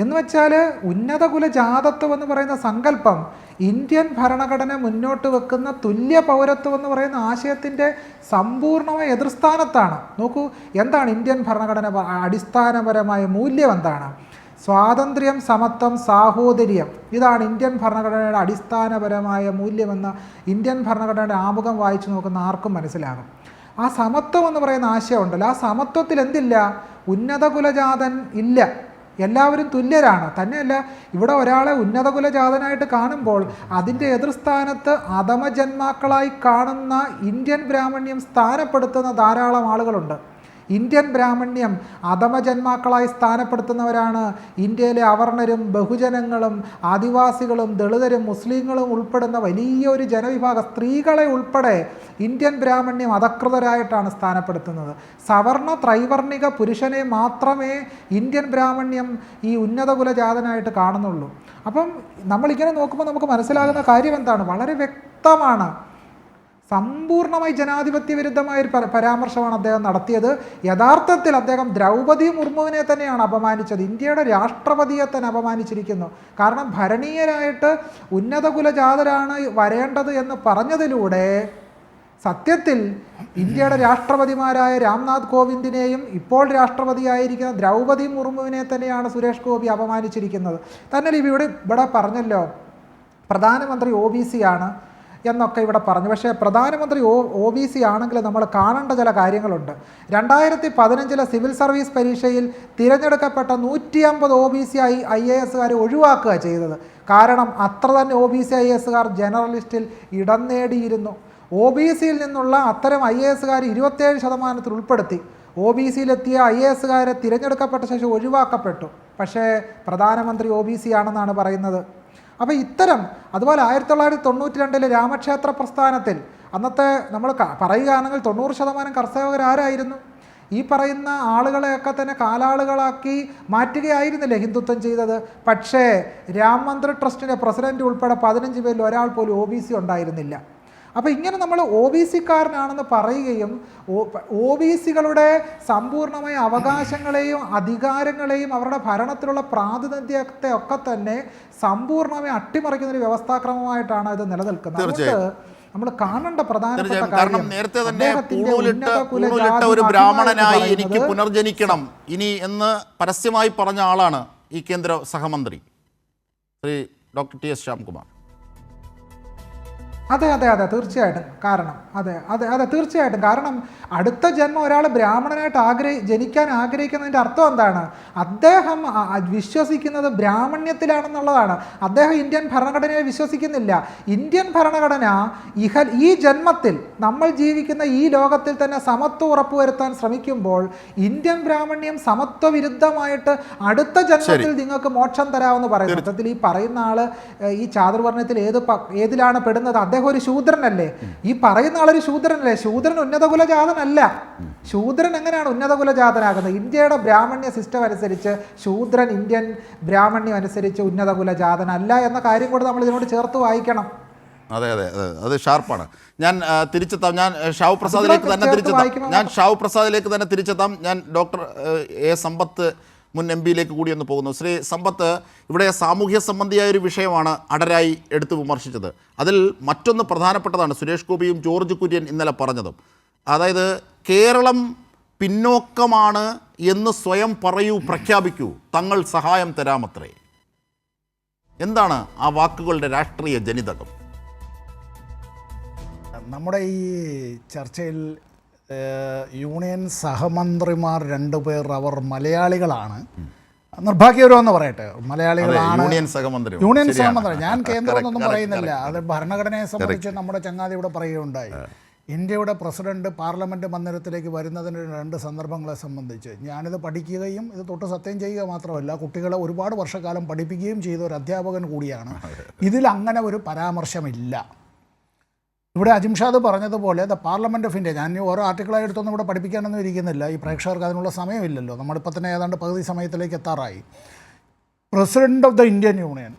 എന്ന് വെച്ചാൽ ഉന്നത കുലജാതത്വം എന്ന് പറയുന്ന സങ്കല്പം ഇന്ത്യൻ ഭരണഘടന മുന്നോട്ട് വെക്കുന്ന തുല്യ പൗരത്വം എന്ന് പറയുന്ന ആശയത്തിൻ്റെ സമ്പൂർണ്ണമായ എതിർസ്ഥാനത്താണ്. നോക്കൂ, എന്താണ് ഇന്ത്യൻ ഭരണഘടന അടിസ്ഥാനപരമായ മൂല്യം? എന്താണ്? സ്വാതന്ത്ര്യം, സമത്വം, സാഹോദര്യം. ഇതാണ് ഇന്ത്യൻ ഭരണഘടനയുടെ അടിസ്ഥാനപരമായ മൂല്യമെന്ന് ഇന്ത്യൻ ഭരണഘടനയുടെ ആമുഖം വായിച്ചു നോക്കുന്ന ആർക്കും മനസ്സിലാകും. ആ സമത്വം എന്ന് പറയുന്ന ആശയം ഉണ്ടല്ലോ, ആ സമത്വത്തിൽ എന്തില്ല? ഉന്നത കുലജാതൻ ഇല്ല, എല്ലാവരും തുല്യരാണ്. തന്നെയല്ല, ഇവിടെ ഒരാളെ ഉന്നത കുലജാതനായിട്ട് കാണുമ്പോൾ അതിൻ്റെ എതിർസ്ഥാനത്ത് അധമജന്മാക്കളായി കാണുന്ന ഇന്ത്യൻ ബ്രാഹ്മണ്യം സ്ഥാനപ്പെടുത്തുന്ന ധാരാളം ആളുകളുണ്ട്. ഇന്ത്യൻ ബ്രാഹ്മണ്യം അധമജന്മാക്കളായി സ്ഥാനപ്പെടുത്തുന്നവരാണ് ഇന്ത്യയിലെ അവർണരും ബഹുജനങ്ങളും ആദിവാസികളും ദളിതരും മുസ്ലിങ്ങളും ഉൾപ്പെടുന്ന വലിയൊരു ജനവിഭാഗം, സ്ത്രീകളെ ഉൾപ്പെടെ ഇന്ത്യൻ ബ്രാഹ്മണ്യം അധകൃതരായിട്ടാണ് സ്ഥാനപ്പെടുത്തുന്നത്. സവർണ ത്രൈവർണിക പുരുഷനെ മാത്രമേ ഇന്ത്യൻ ബ്രാഹ്മണ്യം ഈ ഉന്നത കുലജാതനായിട്ട് കാണുന്നുള്ളൂ. അപ്പം നമ്മളിങ്ങനെ നോക്കുമ്പോൾ നമുക്ക് മനസ്സിലാകുന്ന കാര്യം എന്താണ്? വളരെ വ്യക്തമാണ്. സമ്പൂർണ്ണമായി ജനാധിപത്യ വിരുദ്ധമായൊരു പരാമർശമാണ് അദ്ദേഹം നടത്തിയത്. യഥാർത്ഥത്തിൽ അദ്ദേഹം ദ്രൗപദി മുർമുവിനെ തന്നെയാണ് അപമാനിച്ചത്. ഇന്ത്യയുടെ രാഷ്ട്രപതിയെ തന്നെ അപമാനിച്ചിരിക്കുന്നു. കാരണം ഭരണീയരായിട്ട് ഉന്നത കുലജാതരാണ് വരേണ്ടത് എന്ന് പറഞ്ഞതിലൂടെ സത്യത്തിൽ ഇന്ത്യയുടെ രാഷ്ട്രപതിമാരായ രാംനാഥ് കോവിന്ദിനെയും ഇപ്പോൾ രാഷ്ട്രപതിയായിരിക്കുന്ന ദ്രൗപദി മുർമുവിനെ തന്നെയാണ് സുരേഷ് ഗോപി അപമാനിച്ചിരിക്കുന്നത്. തന്നെ ഇവിടെ പറഞ്ഞല്ലോ, പ്രധാനമന്ത്രി OBC ആണ് എന്നൊക്കെ ഇവിടെ പറഞ്ഞു. പക്ഷേ പ്രധാനമന്ത്രി OBC ആണെങ്കിൽ നമ്മൾ കാണേണ്ട ചില കാര്യങ്ങളുണ്ട്. 2015 സിവിൽ സർവീസ് പരീക്ഷയിൽ തിരഞ്ഞെടുക്കപ്പെട്ട 150 OBC IASകാരെ ഒഴിവാക്കുക ചെയ്തത്. കാരണം അത്ര തന്നെ OBC IASകാർ ജനറൽ ലിസ്റ്റിൽ ഇടം നേടിയിരുന്നു. OBCയിൽ നിന്നുള്ള അത്തരം IASകാർ 27% ഉൾപ്പെടുത്തി. OBCയിലെത്തിയ IASകാരെ തിരഞ്ഞെടുക്കപ്പെട്ട ശേഷം ഒഴിവാക്കപ്പെട്ടു. പക്ഷേ പ്രധാനമന്ത്രി OBC ആണെന്നാണ് പറയുന്നത്. അപ്പോൾ ഇത്തരം, അതുപോലെ 1992 രാമക്ഷേത്ര പ്രസ്ഥാനത്തിൽ അന്നത്തെ നമ്മൾ പറയുകയാണെങ്കിൽ 90% കർഷകരാരായിരുന്നു? ഈ പറയുന്ന ആളുകളെയൊക്കെ തന്നെ കാലാളുകളാക്കി മാറ്റുകയായിരുന്നില്ലേ ഹിന്ദുത്വം ചെയ്തത്? പക്ഷേ രാം മന്ദിർ ട്രസ്റ്റിൻ്റെ പ്രസിഡന്റ് ഉൾപ്പെടെ 15 പേരിൽ ഒരാൾ പോലും OBC ഉണ്ടായിരുന്നില്ല. അപ്പോൾ ഇങ്ങനെ നമ്മൾ ഒ ബി സിക്കാരനാണെന്ന് പറയുകയും ഒ ബി സികളുടെ സമ്പൂർണ്ണമായ അവകാശങ്ങളെയും അധികാരങ്ങളെയും അവരുടെ ഭരണത്തിലുള്ള പ്രാതിനിധ്യത്തെ ഒക്കെ തന്നെ സമ്പൂർണ്ണമായി അട്ടിമറിക്കുന്ന ഒരു വ്യവസ്ഥാക്രമമായിട്ടാണ് ഇത് നിലനിൽക്കുന്നത്. അതുകൊണ്ട് നമ്മൾ കാണേണ്ട പ്രധാനപ്പെട്ട കാരണം നേരത്തെ തന്നെ പൂണൂലിട്ട ഒരു ബ്രാഹ്മണനായി എനിക്ക് പുനർജനിക്കണം ഇനി എന്ന് പരസ്യമായി പറഞ്ഞ ആളാണ് ഈ കേന്ദ്ര സഹമന്ത്രി ശ്രീ ഡോക്ടർ ടി.എസ്. ശ്യാംകുമാർ. അതെ അതെ അതെ തീർച്ചയായിട്ടും. കാരണം അതെ തീർച്ചയായിട്ടും. കാരണം അടുത്ത ജന്മം ഒരാൾ ബ്രാഹ്മണനായിട്ട് ജനിക്കാൻ ആഗ്രഹിക്കുന്നതിൻ്റെ അർത്ഥം എന്താണ്? അദ്ദേഹം വിശ്വസിക്കുന്നത് ബ്രാഹ്മണ്യത്തിലാണെന്നുള്ളതാണ്. അദ്ദേഹം ഇന്ത്യൻ ഭരണഘടനയെ വിശ്വസിക്കുന്നില്ല. ഇന്ത്യൻ ഭരണഘടന ഈ ജന്മത്തിൽ നമ്മൾ ജീവിക്കുന്ന ഈ ലോകത്തിൽ തന്നെ സമത്വം ഉറപ്പുവരുത്താൻ ശ്രമിക്കുമ്പോൾ ഇന്ത്യൻ ബ്രാഹ്മണ്യം സമത്വ വിരുദ്ധമായിട്ട് അടുത്ത ജന്മത്തിൽ നിങ്ങൾക്ക് മോക്ഷം തരാമെന്ന് പറയുന്നു. സത്യത്തിൽ ഈ പറയുന്ന ആള് ഈ ചാതുർവർണ്ണയത്തിൽ ഏതിലാണ് പെടുന്നത്? അദ്ദേഹം ഒരു ശൂദ്രനല്ലേ? ഈ പറയുന്ന ആളൊരു ശൂദ്രനല്ലേ? ശൂദ്രൻ ഉന്നത കുലജാതനല്ല. ശൂദ്രൻ എങ്ങനെയാണ് ഉന്നത കുലജാതനാകുന്നത്? ഇന്ത്യയുടെ ബ്രാഹ്മണ്യ സിസ്റ്റം അനുസരിച്ച് ശൂദ്രൻ ഇന്ത്യൻ ബ്രാഹ്മണ്യം അനുസരിച്ച് ഉന്നത കുലജാതനല്ല എന്ന കാര്യം കൂടെ നമ്മൾ ഇതിനോട് ചേർത്ത് വായിക്കണം. അതെ അതെ അതെ അത് ഷാർപ്പാണ്. ഞാൻ തിരിച്ചെത്താം. ഞാൻ ഷാവു പ്രസാദിലേക്ക് തന്നെ തിരിച്ചെത്താം. ഞാൻ ഡോക്ടർ എ സമ്പത്ത് മുൻ എം പിയിലേക്ക് കൂടി ഒന്ന് പോകുന്നു. ശ്രീ സമ്പത്ത്, ഇവിടെ സാമൂഹ്യ സംബന്ധിയായ ഒരു വിഷയമാണ് അടരായി എടുത്തു വിമർശിച്ചത്. അതിൽ മറ്റൊന്ന് പ്രധാനപ്പെട്ടതാണ് സുരേഷ് ഗോപിയും ജോർജ് കുര്യൻ ഇന്നലെ പറഞ്ഞതും. അതായത് കേരളം പിന്നോക്കമാണ് എന്ന് സ്വയം പറയൂ, പ്രഖ്യാപിക്കൂ, തങ്ങൾ സഹായം തരാമത്രേ. എന്താണ് ആ വാക്കുകളുടെ രാഷ്ട്രീയ ജനിതകം? നമ്മുടെ ഈ ചർച്ചയിൽ യൂണിയൻ സഹമന്ത്രിമാർ രണ്ടുപേർ അവർ മലയാളികളാണ്. നിർഭാഗ്യകരമെന്ന് പറയട്ടെ, മലയാളികളാണ് യൂണിയൻ സഹമന്ത്രി. ഞാൻ കേന്ദ്രമൊന്നും പറയുന്നില്ല. അത് ഭരണഘടനയെ സംബന്ധിച്ച് നമ്മുടെ ചങ്ങാതി ഇവിടെ പറയുകയുണ്ടായി. ഇന്ത്യയുടെ പ്രസിഡന്റ് പാർലമെൻറ്റ് മന്ദിരത്തിലേക്ക് വരുന്നതിന് 2 സന്ദർഭങ്ങളെ സംബന്ധിച്ച് ഞാനിത് പഠിക്കുകയും ഇത് തൊട്ട് സത്യം ചെയ്യുക മാത്രമല്ല, കുട്ടികളെ ഒരുപാട് വർഷക്കാലം പഠിപ്പിക്കുകയും ചെയ്ത ഒരു അധ്യാപകൻ കൂടിയാണ്. ഇതിൽ അങ്ങനെ ഒരു പരാമർശമില്ല. ഇവിടെ അജിംഷാദ് പറഞ്ഞതുപോലെ ദ പാർലമെൻറ്റ് ഓഫ് ഇന്ത്യ, ഞാൻ ഓരോ ആർട്ടിക്കിളായി എടുത്തൊന്നും ഇവിടെ പഠിപ്പിക്കാനൊന്നും ഇരിക്കുന്നില്ല, ഈ പ്രേക്ഷകർക്ക് അതിനുള്ള സമയമില്ലല്ലോ. നമ്മളിപ്പോൾ തന്നെ ഏതാണ്ട് പകുതി സമയത്തിലേക്ക് എത്താറായി. President of the Indian union,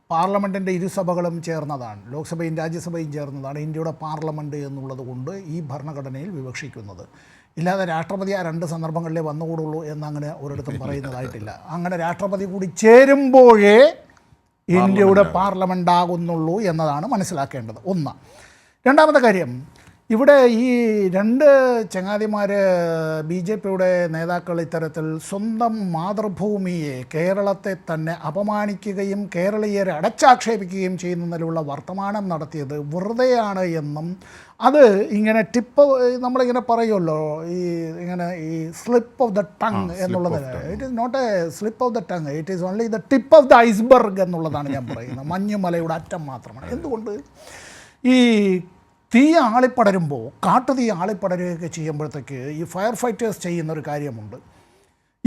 പാർലമെൻറ്റിൻ്റെ ഇരുസഭകളും ചേർന്നതാണ്, ലോക്സഭയും രാജ്യസഭയും ചേർന്നതാണ് ഇന്ത്യയുടെ പാർലമെൻറ്റ് എന്നുള്ളത് കൊണ്ട് ഈ ഭരണഘടനയിൽ വിവക്ഷിക്കുന്നത്. ഇല്ലാതെ രാഷ്ട്രപതി ആ 2 സന്ദർഭങ്ങളിലേ വന്നുകൂടുള്ളൂ എന്നങ്ങനെ ഒരിടത്തും പറയുന്നതായിട്ടില്ല. അങ്ങനെ രാഷ്ട്രപതി കൂടി ചേരുമ്പോഴേ ഇന്ത്യയുടെ പാർലമെൻ്റ് ആകുന്നുള്ളൂ എന്നതാണ് മനസ്സിലാക്കേണ്ടത്. ഒന്ന്. രണ്ടാമത്തെ കാര്യം, ഇവിടെ ഈ 2 ചങ്ങാതിമാർ BJPയുടെ നേതാക്കൾ ഇത്തരത്തിൽ സ്വന്തം മാതൃഭൂമിയെ, കേരളത്തെ തന്നെ അപമാനിക്കുകയും കേരളീയരെ അടച്ചാക്ഷേപിക്കുകയും ചെയ്യുന്നതിലുള്ള വർത്തമാനം നടത്തിയത് വെറുതെയാണ് എന്നും അത് ഇങ്ങനെ നമ്മളിങ്ങനെ പറയുമല്ലോ, ഈ സ്ലിപ്പ് ഓഫ് ദ ടങ് എന്നുള്ളത്, it is not a slip of the tongue, it is only the tip of the iceberg എന്നുള്ളതാണ് ഞാൻ പറയുന്നത്. മഞ്ഞുമലയുടെ അറ്റം മാത്രമാണ്. എന്തുകൊണ്ട് ഈ തീ ആളിപ്പടരുമ്പോൾ, കാട്ടുതീ ആളിപ്പടരുകയൊക്കെ ചെയ്യുമ്പോഴത്തേക്ക് ഈ ഫയർ ഫൈറ്റേഴ്സ് ചെയ്യുന്നൊരു കാര്യമുണ്ട്.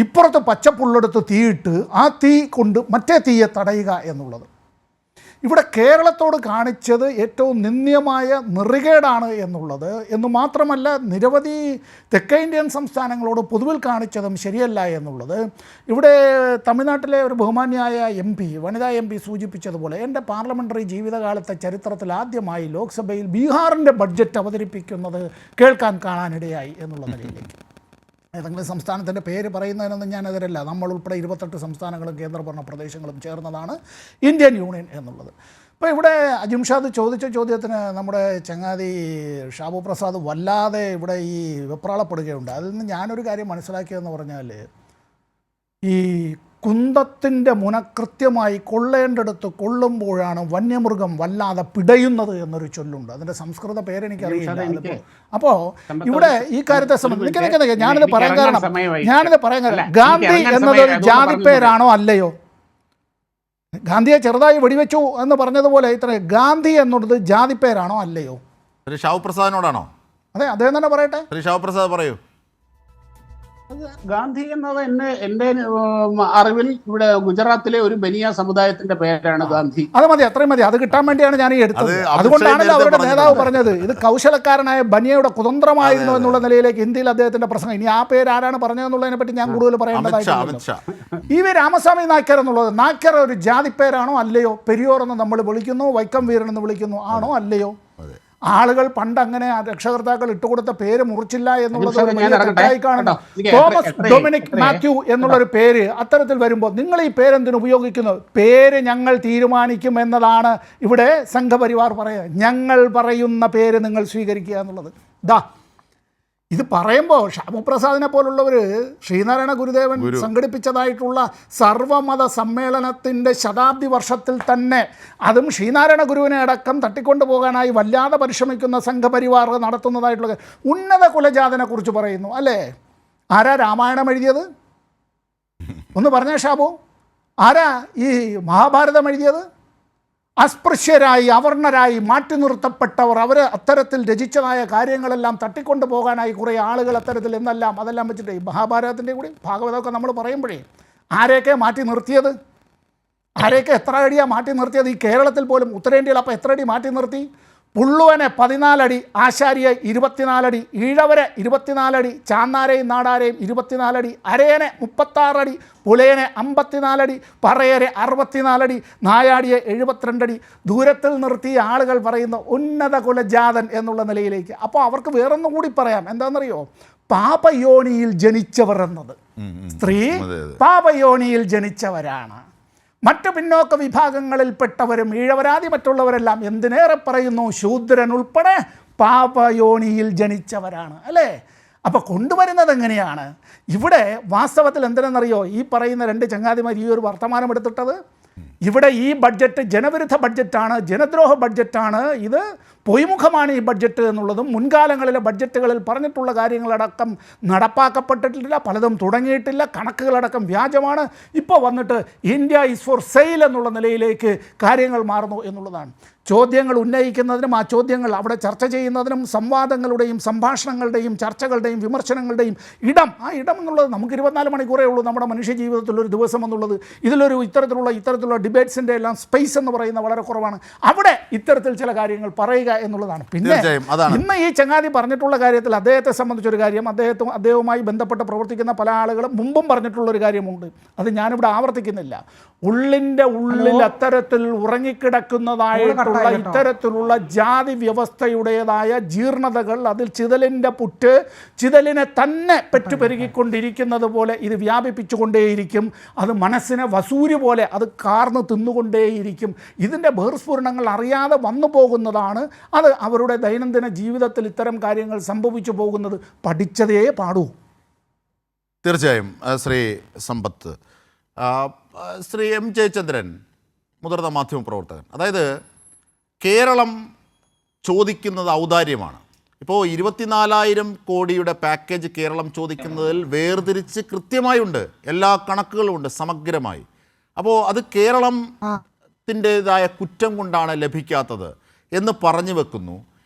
ഇപ്പുറത്ത് പച്ചപ്പുള്ളെടുത്ത് തീയിട്ട് ആ തീ കൊണ്ട് മറ്റേ തീയെ തടയുക എന്നുള്ളത്. ഇവിടെ കേരളത്തോട് കാണിച്ചത് ഏറ്റവും നിന്ദ്യമായ നെറികേടാണ് എന്നുള്ളത്. എന്ന് മാത്രമല്ല, നിരവധി തെക്കേ ഇന്ത്യൻ സംസ്ഥാനങ്ങളോട് പൊതുവിൽ കാണിച്ചതും ശരിയല്ല എന്നുള്ളത്. ഇവിടെ തമിഴ്നാട്ടിലെ ഒരു ബഹുമാന്യായ MP, വനിതാ MP സൂചിപ്പിച്ചതുപോലെ എൻ്റെ പാർലമെൻ്ററി ജീവിതകാലത്തെ ചരിത്രത്തിൽ ആദ്യമായി ലോക്സഭയിൽ ബീഹാറിൻ്റെ ബഡ്ജറ്റ് അവതരിപ്പിക്കുന്നത് കാണാനിടയായി എന്നുള്ള നിലയിലേക്ക്. ഏതെങ്കിലും സംസ്ഥാനത്തിൻ്റെ പേര് പറയുന്നതിനൊന്നും ഞാനെതിരല്ല. നമ്മളുൾപ്പെടെ 28 സംസ്ഥാനങ്ങളും കേന്ദ്രഭരണ പ്രദേശങ്ങളും ചേർന്നതാണ് ഇന്ത്യൻ യൂണിയൻ എന്നുള്ളത്. അപ്പോൾ ഇവിടെ അജിംഷാദ് ചോദിച്ച ചോദ്യത്തിന് നമ്മുടെ ചങ്ങാതി ഷാബു പ്രസാദ് വല്ലാതെ ഇവിടെ ഈ വെപ്രാളപ്പെടുകയുണ്ട്. അതിൽ നിന്ന് ഞാനൊരു കാര്യം മനസ്സിലാക്കിയതെന്ന് പറഞ്ഞാൽ, ഈ കുന്തത്തിൻ്റെ മുന കൃത്യമായി കൊള്ളേണ്ടടുത്ത് കൊള്ളുമ്പോഴാണ് വന്യമൃഗം വല്ലാതെ പിടയുന്നത് എന്നൊരു ചൊല്ലുണ്ട്. അതിൻ്റെ സംസ്കൃത പേരെനിക്കറിയില്ല. അപ്പോൾ ഇവിടെ ഈ കാര്യത്തെ സംബന്ധിച്ച് ഞാനിത് പറയാൻ കാരണം ഗാന്ധി എന്നതൊരു ജാതിപ്പേരാണോ അല്ലയോ? ഗാന്ധിയെ ചെറുതായി വെടിവെച്ചു എന്ന് പറഞ്ഞതുപോലെ ഇത്ര ഗാന്ധി എന്നുള്ളത് ജാതിപ്പേരാണോ അല്ലയോ? ശ്രീ ഷാവു പ്രസാദിനോടാണോ? അതെ, അദ്ദേഹം തന്നെ പറയട്ടെ. ശ്രീ ഷാവു പ്രസാദ് പറയൂ. ഗാന്ധി എന്നത് എൻ്റെ അറിവിൽ ഇവിടെ ഗുജറാത്തിലെ ഒരു ബനിയ സമുദായത്തിന്റെ പേരാണ് ഗാന്ധി. അത് മതി, അത്രയും മതി. അത് കിട്ടാൻ വേണ്ടിയാണ് ഞാൻ ഈ എടുത്തത്. അതുകൊണ്ടാണല്ലോ അവരുടെ നേതാവ് പറഞ്ഞത് ഇത് കൗശലക്കാരനായ ബനിയയുടെ കുതന്ത്രമായിരുന്നു എന്നുള്ള നിലയിലേക്ക് ഇന്ത്യയിൽ അദ്ദേഹത്തിന്റെ പ്രസംഗം. ഇനി ആ പേര് ആരാണ് പറഞ്ഞതെന്നുള്ളതിനെ പറ്റി ഞാൻ കൂടുതൽ പറയേണ്ടതായിട്ടില്ല. ഈ രാമസ്വാമി നായ്ക്കർ എന്നുള്ളത്, നായ്ക്കർ ഒരു ജാതിപ്പേരാണോ അല്ലയോ? പെരിയോർ എന്ന് നമ്മൾ വിളിക്കുന്നു, വൈക്കം വീരൻ എന്ന് വിളിക്കുന്നു, ആണോ അല്ലയോ? ആളുകൾ പണ്ട് അങ്ങനെ രക്ഷകർത്താക്കൾ ഇട്ടുകൊടുത്ത പേര് മുറിച്ചില്ല എന്നുള്ളത് ഒരു ഞാൻ വലിയ ഇറങ്ങട്ടെ. തെറ്റായി കാണുന്നു. എനിക്ക് തോമസ് എത്രയും- ഡൊമിനിക് മാത്യു എന്നുള്ളൊരു പേര് അത്തരത്തിൽ വരുമ്പോൾ നിങ്ങൾ ഈ പേരെന്തിനു ഉപയോഗിക്കുന്നു? പേര് ഞങ്ങൾ തീരുമാനിക്കും എന്നതാണ് ഇവിടെ സംഘപരിവാർ പറയുക. ഞങ്ങൾ പറയുന്ന പേര് നിങ്ങൾ സ്വീകരിക്കുക എന്നുള്ളത്. ഇത് പറയുമ്പോൾ ശ്യാമപ്രസാദിനെ പോലുള്ളവർ ശ്രീനാരായണ ഗുരുദേവൻ സംഘടിപ്പിച്ചതായിട്ടുള്ള സർവമത സമ്മേളനത്തിൻ്റെ ശതാബ്ദി വർഷത്തിൽ തന്നെ അതും ശ്രീനാരായണ ഗുരുവിനെ അടക്കം തട്ടിക്കൊണ്ടു പോകാനായി വല്ലാതെ പരിശ്രമിക്കുന്ന സംഘപരിവാർ നടത്തുന്നതായിട്ടുള്ള ഉന്നത കുലജാതനെ കുറിച്ച് പറയുന്നു അല്ലേ? ആരാ രാമായണം എഴുതിയത്? ഒന്ന് പറഞ്ഞേ ഷാബു, ആരാ ഈ മഹാഭാരതം എഴുതിയത്? അസ്പൃശ്യരായി അവർണരായി മാറ്റി നിർത്തപ്പെട്ടവർ അവർ അത്തരത്തിൽ രചിച്ചതായ കാര്യങ്ങളെല്ലാം തട്ടിക്കൊണ്ടു പോകാനായി കുറേ ആളുകൾ അത്തരത്തിൽ എന്നെല്ലാം അതെല്ലാം വെച്ചിട്ട് ഈ മഹാഭാരതത്തിൻ്റെ കൂടി ഭാഗവതമൊക്കെ നമ്മൾ പറയുമ്പോഴേ ആരെയൊക്കെ മാറ്റി നിർത്തിയത്? ആരെയൊക്കെ എത്ര അടിയാണ് മാറ്റി നിർത്തിയത്? ഈ കേരളത്തിൽ പോലും ഉത്തരേന്ത്യയിൽ അപ്പോൾ എത്ര അടി മാറ്റി നിർത്തി? പുള്ളുവനെ 14 അടി, ആശാരിയെ 24 അടി, ഈഴവരെ 24 അടി, ചാന്നാരെയും നാടാരെയും 24 അടി, അരയനെ 36 അടി, പുലയനെ 54 അടി, പറയരെ 64 അടി, നായാടിയെ 72 അടി ദൂരത്തിൽ നിർത്തി ആളുകൾ പറയുന്ന ഉന്നത കുലജാതൻ എന്നുള്ള നിലയിലേക്ക്. അപ്പോൾ അവർക്ക് വേറൊന്നും കൂടി പറയാം. എന്താണെന്നറിയോ? പാപയോനിയിൽ ജനിച്ചവർ എന്നത്. സ്ത്രീ പാപയോനിയിൽ ജനിച്ചവരാണ്. മറ്റു പിന്നോക്ക വിഭാഗങ്ങളിൽപ്പെട്ടവരും ഈഴവരാതി മറ്റുള്ളവരെല്ലാം എന്തിനേറെ പറയുന്നു ശൂദ്രൻ ഉൾപ്പെടെ പാപയോനിയിൽ ജനിച്ചവരാണ് അല്ലേ? അപ്പോൾ കൊണ്ടുവരുന്നത് എങ്ങനെയാണ്? ഇവിടെ വാസ്തവത്തിൽ എന്തിനെന്നറിയോ ഈ പറയുന്ന രണ്ട് ചങ്ങാതിമാർ ഈ ഒരു വർത്തമാനം എടുത്തിട്ടത്? ഇവിടെ ഈ ബഡ്ജറ്റ് ജനവിരുദ്ധ ബഡ്ജറ്റാണ്, ജനദ്രോഹ ബഡ്ജറ്റാണ്, ഇത് പൊയ്മുഖമാണ് ഈ ബഡ്ജറ്റ് എന്നുള്ളതും മുൻകാലങ്ങളിലെ ബഡ്ജറ്റുകളിൽ പറഞ്ഞിട്ടുള്ള കാര്യങ്ങളടക്കം നടപ്പാക്കപ്പെട്ടിട്ടില്ല, പലതും തുടങ്ങിയിട്ടില്ല, കണക്കുകളടക്കം വ്യാജമാണ്. ഇപ്പോൾ വന്നിട്ട് ഇന്ത്യ ഈസ് ഫോർ സെയിൽ എന്നുള്ള നിലയിലേക്ക് കാര്യങ്ങൾ മാറുന്നു എന്നുള്ളതാണ്. ചോദ്യങ്ങൾ ഉന്നയിക്കുന്നതിനും ആ ചോദ്യങ്ങൾ അവിടെ ചർച്ച ചെയ്യുന്നതിനും സംവാദങ്ങളുടെയും സംഭാഷണങ്ങളുടെയും ചർച്ചകളുടെയും വിമർശനങ്ങളുടെയും ഇടം, ആ ഇടം എന്നുള്ളത് നമുക്ക് 24 മണിക്കൂറേ ഉള്ളൂ നമ്മുടെ മനുഷ്യ ജീവിതത്തിലൊരു ദിവസം എന്നുള്ളത്. ഇതിലൊരു ഇത്തരത്തിലുള്ള ഡിബേറ്റ്സിൻ്റെ എല്ലാം സ്പേസ് എന്ന് പറയുന്നത് വളരെ കുറവാണ്. അവിടെ ഇത്തരത്തിൽ ചില കാര്യങ്ങൾ പറയുക എന്നുള്ളതാണ്. പിന്നെ ഇന്ന് ഈ ചങ്ങാതി പറഞ്ഞിട്ടുള്ള കാര്യത്തിൽ അദ്ദേഹത്തെ സംബന്ധിച്ചൊരു കാര്യം, അദ്ദേഹവുമായി ബന്ധപ്പെട്ട് പ്രവർത്തിക്കുന്ന പല ആളുകളും മുമ്പും പറഞ്ഞിട്ടുള്ളൊരു കാര്യമുണ്ട്. അത് ഞാനിവിടെ ആവർത്തിക്കുന്നില്ല. ഉള്ളിൻ്റെ ഉള്ളിൽ അത്തരത്തിൽ ഉറങ്ങിക്കിടക്കുന്നതായിട്ടുള്ള ഇത്തരത്തിലുള്ള ജാതി വ്യവസ്ഥയുടേതായ ജീർണതകൾ, അതിൽ ചിതലിൻ്റെ പുറ്റ് ചിതലിനെ തന്നെ പെറ്റുപെരുകിക്കൊണ്ടിരിക്കുന്നത് പോലെ ഇത് വ്യാപിപ്പിച്ചുകൊണ്ടേയിരിക്കും. അത് മനസ്സിനെ വസൂരി പോലെ അത് കാർന്ന് തിന്നുകൊണ്ടേയിരിക്കും. ഇതിൻ്റെ ബഹിർസ്ഫുരണങ്ങൾ അറിയാതെ വന്നു പോകുന്നതാണ്. അത് അവരുടെ ദൈനംദിന ജീവിതത്തിൽ ഇത്തരം കാര്യങ്ങൾ സംഭവിച്ചു പോകുന്നത് പഠിച്ചതേ പാടൂ. തീർച്ചയായും ശ്രീ സമ്പത്ത്. ശ്രീ എം ജയചന്ദ്രൻ, മുതിർന്ന മാധ്യമപ്രവർത്തകൻ, അതായത് കേരളം ചോദിക്കുന്നത് ഔദാര്യമാണ്. ഇപ്പോൾ 24,000 കോടിയുടെ പാക്കേജ് കേരളം ചോദിക്കുന്നതിൽ വേർതിരിച്ച് കൃത്യമായുണ്ട്, എല്ലാ കണക്കുകളുമുണ്ട് സമഗ്രമായി. അപ്പോൾ അത് കേരളത്തിൻ്റെതായ കുറ്റം കൊണ്ടാണ് ലഭിക്കാത്തത് എന്ന് പറഞ്ഞു വെക്കുന്നു.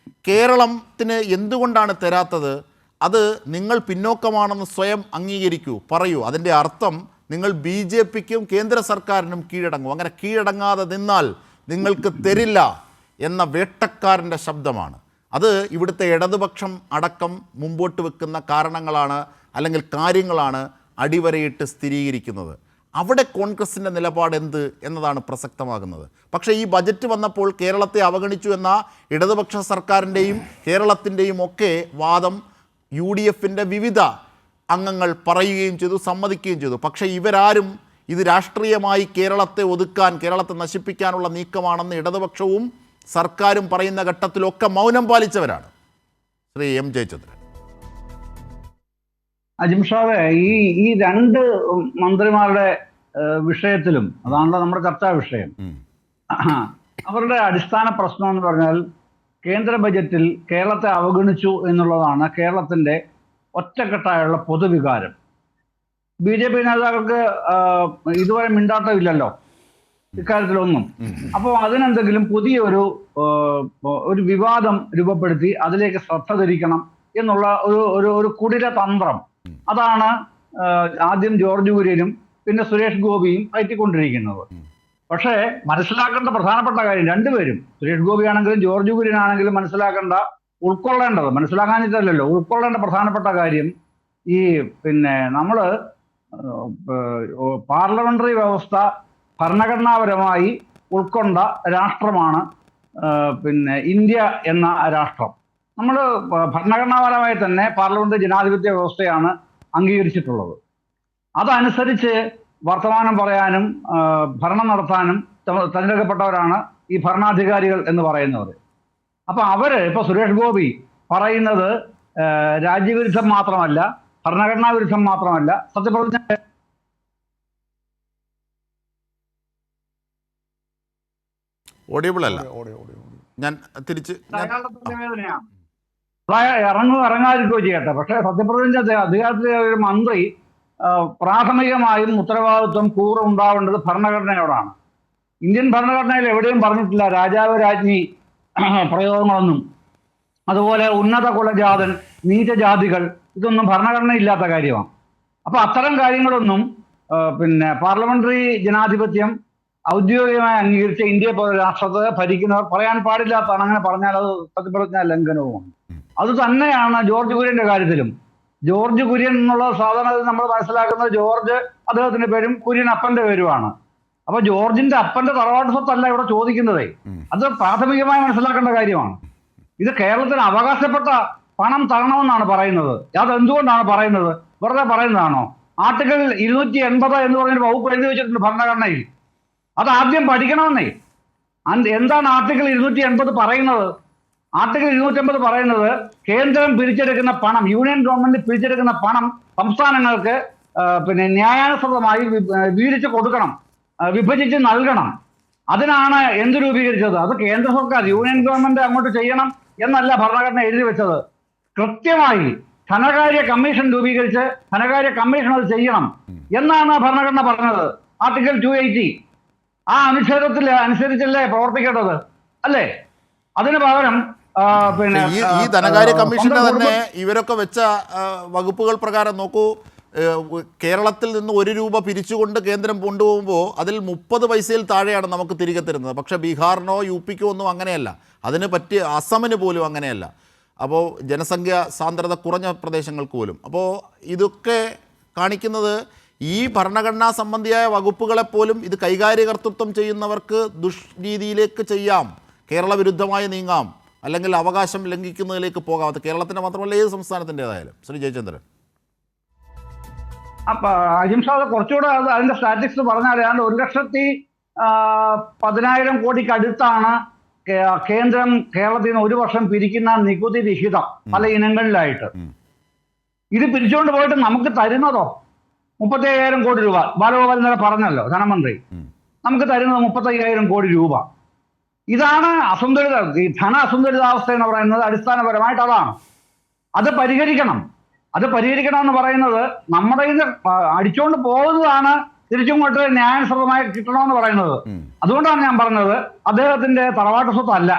കേരളത്തിന് എന്തുകൊണ്ടാണ് തരാത്തത്? അത് നിങ്ങൾ പിന്നോക്കമാണെന്ന് സ്വയം അംഗീകരിക്കൂ, പറയൂ. അതിൻ്റെ അർത്ഥം നിങ്ങൾ BJPക്കും കേന്ദ്ര സർക്കാരിനും കീഴടങ്ങും. അങ്ങനെ കീഴടങ്ങാതെ നിന്നാൽ നിങ്ങൾക്ക് തരില്ല എന്ന വേട്ടക്കാരൻ്റെ ശബ്ദമാണ്. അത് ഇവിടുത്തെ ഇടതുപക്ഷം അടക്കം മുമ്പോട്ട് വെക്കുന്ന കാരണങ്ങളാണ്, അല്ലെങ്കിൽ കാര്യങ്ങളാണ് അടിവരയിട്ട് സ്ഥിരീകരിക്കുന്നത്. അവിടെ കോൺഗ്രസിൻ്റെ നിലപാട് എന്ത് എന്നതാണ് പ്രസക്തമാകുന്നത്. പക്ഷേ ഈ ബജറ്റ് വന്നപ്പോൾ കേരളത്തെ അവഗണിച്ചു എന്ന ഇടതുപക്ഷ സർക്കാരിൻ്റെയും കേരളത്തിൻ്റെയും ഒക്കെ വാദം UDFൻ്റെ വിവിധ അംഗങ്ങൾ പറയുകയും ചെയ്തു, സമ്മതിക്കുകയും ചെയ്തു. പക്ഷേ ഇവരാരും ഇത് രാഷ്ട്രീയമായി കേരളത്തെ ഒതുക്കാൻ, കേരളത്തെ നശിപ്പിക്കാനുള്ള നീക്കമാണെന്ന് ഇടതുപക്ഷവും സർക്കാരും പറയുന്ന ഘട്ടത്തിലൊക്കെ മൗനം പാലിച്ചവരാണ്. ശ്രീ എം ജയചന്ദ്രൻ. അജിംഷാവെ, ഈ രണ്ട് മന്ത്രിമാരുടെ വിഷയത്തിലും അതാണല്ലോ നമ്മുടെ ചർച്ചാ വിഷയം. അവരുടെ അടിസ്ഥാന പ്രശ്നം എന്ന് പറഞ്ഞാൽ കേന്ദ്ര ബജറ്റിൽ കേരളത്തെ അവഗണിച്ചു എന്നുള്ളതാണ് കേരളത്തിന്റെ ഒറ്റക്കെട്ടായുള്ള പൊതുവികാരം. BJP നേതാക്കൾക്ക് ഇതുവരെ മിണ്ടാട്ടമില്ലല്ലോ ഇക്കാര്യത്തിലൊന്നും. അപ്പോൾ അതിനെന്തെങ്കിലും പുതിയൊരു വിവാദം രൂപപ്പെടുത്തി അതിലേക്ക് ശ്രദ്ധ തിരിക്കണം എന്നുള്ള ഒരു കുടില തന്ത്രം, അതാണ് ആദ്യം ജോർജ് കുര്യനും പിന്നെ സുരേഷ് ഗോപിയും പയറ്റിക്കൊണ്ടിരിക്കുന്നത്. പക്ഷേ മനസ്സിലാക്കേണ്ട പ്രധാനപ്പെട്ട കാര്യം, രണ്ടുപേരും സുരേഷ് ഗോപി ആണെങ്കിലും ജോർജ് കുര്യനാണെങ്കിലും മനസ്സിലാക്കാനിട്ടല്ലോ, ഉൾക്കൊള്ളേണ്ട പ്രധാനപ്പെട്ട കാര്യം ഈ നമ്മൾ പാർലമെന്ററി വ്യവസ്ഥ ഭരണഘടനാപരമായി ഉൾക്കൊണ്ട രാഷ്ട്രമാണ് പിന്നെ ഇന്ത്യ എന്ന രാഷ്ട്രം. നമ്മൾ ഭരണഘടനാപരമായി തന്നെ പാർലമെന്റ് ജനാധിപത്യ വ്യവസ്ഥയാണ് അംഗീകരിച്ചിട്ടുള്ളത്. അതനുസരിച്ച് വർത്തമാനം പറയാനും ഭരണം നടത്താനും തിരഞ്ഞെടുക്കപ്പെട്ടവരാണ് ഈ ഭരണാധികാരികൾ എന്ന് പറയുന്നവർ. അപ്പൊ ഇപ്പൊ സുരേഷ് ഗോപി പറയുന്നത് രാജ്യവിരുദ്ധം മാത്രമല്ല, ഭരണഘടനാ വിരുദ്ധം മാത്രമല്ല, സത്യപ്രതിജ്ഞ ഓഡിയബിൾ അല്ല. ഞാൻ തിരിച്ച് വേദനയാണ്. ഇറങ്ങാതിരിക്കുകയോ ചെയ്യട്ടെ. പക്ഷേ സത്യപ്രതിജ്ഞ അധികാരത്തിലെ ഒരു മന്ത്രി പ്രാഥമികമായും ഉത്തരവാദിത്വം ഉണ്ടാവേണ്ടത് ഭരണഘടനയോടാണ്. ഇന്ത്യൻ ഭരണഘടനയിൽ എവിടെയും പറഞ്ഞിട്ടില്ല രാജാവ് രാജ്ഞി പ്രയോഗങ്ങളൊന്നും. അതുപോലെ ഉന്നത കുലജാതൻ, നീചജാതികൾ, ഇതൊന്നും ഭരണഘടന ഇല്ലാത്ത കാര്യമാണ്. അപ്പൊ അത്തരം കാര്യങ്ങളൊന്നും പിന്നെ പാർലമെന്ററി ജനാധിപത്യം ഔദ്യോഗികമായി അംഗീകരിച്ച ഇന്ത്യയെ പോലെ രാഷ്ട്രത്തെ ഭരിക്കുന്നവർ പറയാൻ പാടില്ലാത്തതാണ്. അങ്ങനെ പറഞ്ഞാൽ അത് സത്യപ്രതിജ്ഞാ ലംഘനവുമാണ്. അത് തന്നെയാണ് ജോർജ് കുര്യന്റെ കാര്യത്തിലും. ജോർജ് കുര്യൻ എന്നുള്ള സാധാരണ നമ്മൾ മനസ്സിലാക്കുന്നത് ജോർജ് അദ്ദേഹത്തിന്റെ പേരും കുര്യൻ അപ്പന്റെ പേരുമാണ്. അപ്പൊ ജോർജിന്റെ അപ്പന്റെ തറവാട്ട് സ്വത്തല്ല ഇവിടെ ചോദിക്കുന്നതേ. അത് പ്രാഥമികമായി മനസ്സിലാക്കേണ്ട കാര്യമാണ്. ഇത് കേരളത്തിന് അവകാശപ്പെട്ട പണം തരണമെന്നാണ് പറയുന്നത്. അത് എന്തുകൊണ്ടാണ് പറയുന്നത്? വെറുതെ പറയുന്നതാണോ? ആർട്ടിക്കിൾ 280 എന്ന് പറഞ്ഞൊരു വകുപ്പ് എഴുതി വെച്ചിട്ടുണ്ട് ഭരണഘടനയിൽ. അത് ആദ്യം പഠിക്കണമെന്നേ. എന്താണ് ആർട്ടിക്കിൾ 280 പറയുന്നത്? ആർട്ടിക്കിൾ 280 പറയുന്നത് കേന്ദ്രം പിരിച്ചെടുക്കുന്ന പണം, യൂണിയൻ ഗവൺമെന്റ് പിരിച്ചെടുക്കുന്ന പണം സംസ്ഥാനങ്ങൾക്ക് പിന്നെ ന്യായാനുസൃതമായി വീതിച്ച് കൊടുക്കണം, വിഭജിച്ച് നൽകണം. അതിനാണ് എന്ത് രൂപീകരിച്ചത്? അത് കേന്ദ്ര സർക്കാർ, യൂണിയൻ ഗവൺമെന്റ് അങ്ങോട്ട് ചെയ്യണം എന്നല്ല ഭരണഘടന എഴുതി വെച്ചത്. കൃത്യമായി ധനകാര്യ കമ്മീഷൻ രൂപീകരിച്ച് ധനകാര്യ കമ്മീഷൻ അത് ചെയ്യണം എന്നാണ് ഭരണഘടന പറഞ്ഞത്. ആർട്ടിക്കിൾ 280 ആ അനുസരിച്ചല്ലേ പ്രവർത്തിക്കേണ്ടത്, അല്ലേ? അതിന് പകരം പിന്നെ ഈ ധനകാര്യ കമ്മീഷന്റെ തന്നെ ഇവരൊക്കെ വെച്ച വകുപ്പുകൾ പ്രകാരം നോക്കൂ. കേരളത്തിൽ നിന്ന് 1 രൂപ പിരിച്ചുകൊണ്ട് കേന്ദ്രം കൊണ്ടുപോകുമ്പോൾ അതിൽ 30 പൈസയിൽ താഴെയാണ് നമുക്ക് തിരികെ തരുന്നത്. പക്ഷേ ബീഹാറിനോ യു പിക്കോ ഒന്നും അങ്ങനെയല്ല. അതിന് പറ്റിയ അസമിന് പോലും അങ്ങനെയല്ല. അപ്പോൾ ജനസംഖ്യ സാന്ദ്രത കുറഞ്ഞ പ്രദേശങ്ങൾക്ക് പോലും. അപ്പോൾ ഇതൊക്കെ കാണിക്കുന്നത് ഈ ഭരണഘടനാ സംബന്ധിയായ വകുപ്പുകളെപ്പോലും ഇത് കൈകാര്യകർത്തൃത്വം ചെയ്യുന്നവർക്ക് ദുഷ്രീതിയിലേക്ക് ചെയ്യാം, കേരള വിരുദ്ധമായി നീങ്ങാം, അല്ലെങ്കിൽ അവകാശം ലംഘിക്കുന്നതിലേക്ക് പോകാം. അത് കേരളത്തിൻ്റെ മാത്രമല്ല ഏത് സംസ്ഥാനത്തിൻ്റെതായാലും. ശ്രീ ജയചന്ദ്രൻ. അപ്പൊ അഹിംസാദ് കുറച്ചുകൂടെ അതിന്റെ സ്റ്റാറ്റിസ്റ്റിക്സ് പറഞ്ഞാൽ ഏതാണ്ട് 1,10,000 കോടിക്ക് അടുത്താണ് കേന്ദ്രം കേരളത്തിൽ നിന്ന് ഒരു വർഷം പിരിക്കുന്ന നികുതി വിഹിതം പല ഇനങ്ങളിലായിട്ട്. ഇത് പിരിച്ചുകൊണ്ട് പോയിട്ട് നമുക്ക് തരുന്നതോ 35,000 കോടി രൂപ. ബാലഗോപാൽ ഇന്നലെ പറഞ്ഞല്ലോ ധനമന്ത്രി, നമുക്ക് തരുന്നത് 35,000 കോടി രൂപ. ഇതാണ് ഈ ധന അസന്തുലിതാവസ്ഥ എന്ന് പറയുന്നത്. അടിസ്ഥാനപരമായിട്ട് അതാണ്. അത് പരിഹരിക്കണം എന്ന് പറയുന്നത് നമ്മുടെ ഇത് അടിച്ചുകൊണ്ട് പോകുന്നതാണ് തിരിച്ചുങ്ങോട്ട് ന്യായാനുസൃതമായി കിട്ടണമെന്ന് പറയുന്നത്. അതുകൊണ്ടാണ് ഞാൻ പറഞ്ഞത് അദ്ദേഹത്തിന്റെ തറവാട്ട് സ്വത്തല്ല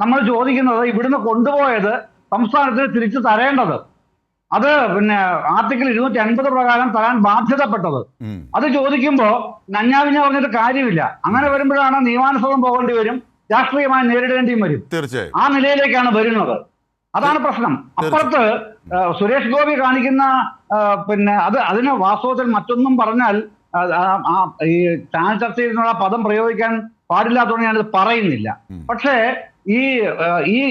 നമ്മൾ ചോദിക്കുന്നത്. ഇവിടുന്ന് കൊണ്ടുപോയത് സംസ്ഥാനത്തിന് തിരിച്ചു തരേണ്ടത്, അത് പിന്നെ ആർട്ടിക്കിൾ 280 പ്രകാരം തരാൻ ബാധ്യതപ്പെട്ടത്. അത് ചോദിക്കുമ്പോൾ നഞ്ഞാവിഞ്ഞ പറഞ്ഞിട്ട് കാര്യമില്ല. അങ്ങനെ വരുമ്പോഴാണ് നിയമാനുസൃതം പോകേണ്ടി വരും, രാഷ്ട്രീയമായി നേരിടേണ്ടിയും വരും. തീർച്ചയായും ആ നിലയിലേക്കാണ് വരുന്നത്. അതാണ് പ്രശ്നം. അപ്പുറത്ത് സുരേഷ് ഗോപി കാണിക്കുന്ന പിന്നെ അതിന് വാസ്തവത്തിൽ മറ്റൊന്നും പറഞ്ഞാൽ ഈ ചാനൽ ചർച്ചയിൽ നിന്നുള്ള പദം പ്രയോഗിക്കാൻ പാടില്ലാത്തതുകൊണ്ട് ഞാനത് പറയുന്നില്ല. പക്ഷേ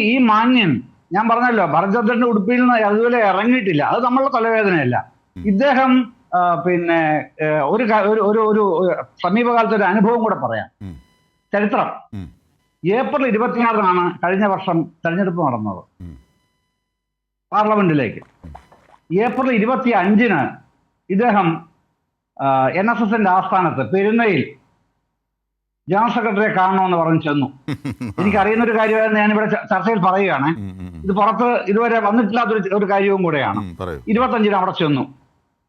ഈ മാന്യൻ, ഞാൻ പറഞ്ഞല്ലോ ഭരതചന്ദ്രന്റെ ഉടുപ്പിൽ നിന്ന് അതുപോലെ ഇറങ്ങിയിട്ടില്ല. അത് നമ്മളുടെ തലവേദനയല്ല. ഇദ്ദേഹം പിന്നെ ഒരു സമീപകാലത്ത് ഒരു അനുഭവം കൂടെ പറയാം. ചരിത്രം. ഏപ്രിൽ 26 കഴിഞ്ഞ വർഷം തെരഞ്ഞെടുപ്പ് നടന്നത് പാർലമെന്റിലേക്ക്. ഏപ്രിൽ 25 ഇദ്ദേഹം NSSന്റെ ആസ്ഥാനത്ത് പെരുന്നയിൽ ജനറൽ സെക്രട്ടറിയെ കാണണമെന്ന് പറഞ്ഞ് ചെന്നു. എനിക്കറിയുന്ന ഒരു കാര്യമായിരുന്നു, ഞാനിവിടെ ചർച്ചയിൽ പറയുകയാണ്. ഇത് പുറത്ത് ഇതുവരെ വന്നിട്ടില്ലാത്തൊരു കാര്യവും കൂടെയാണ്. 25 അവിടെ ചെന്നു.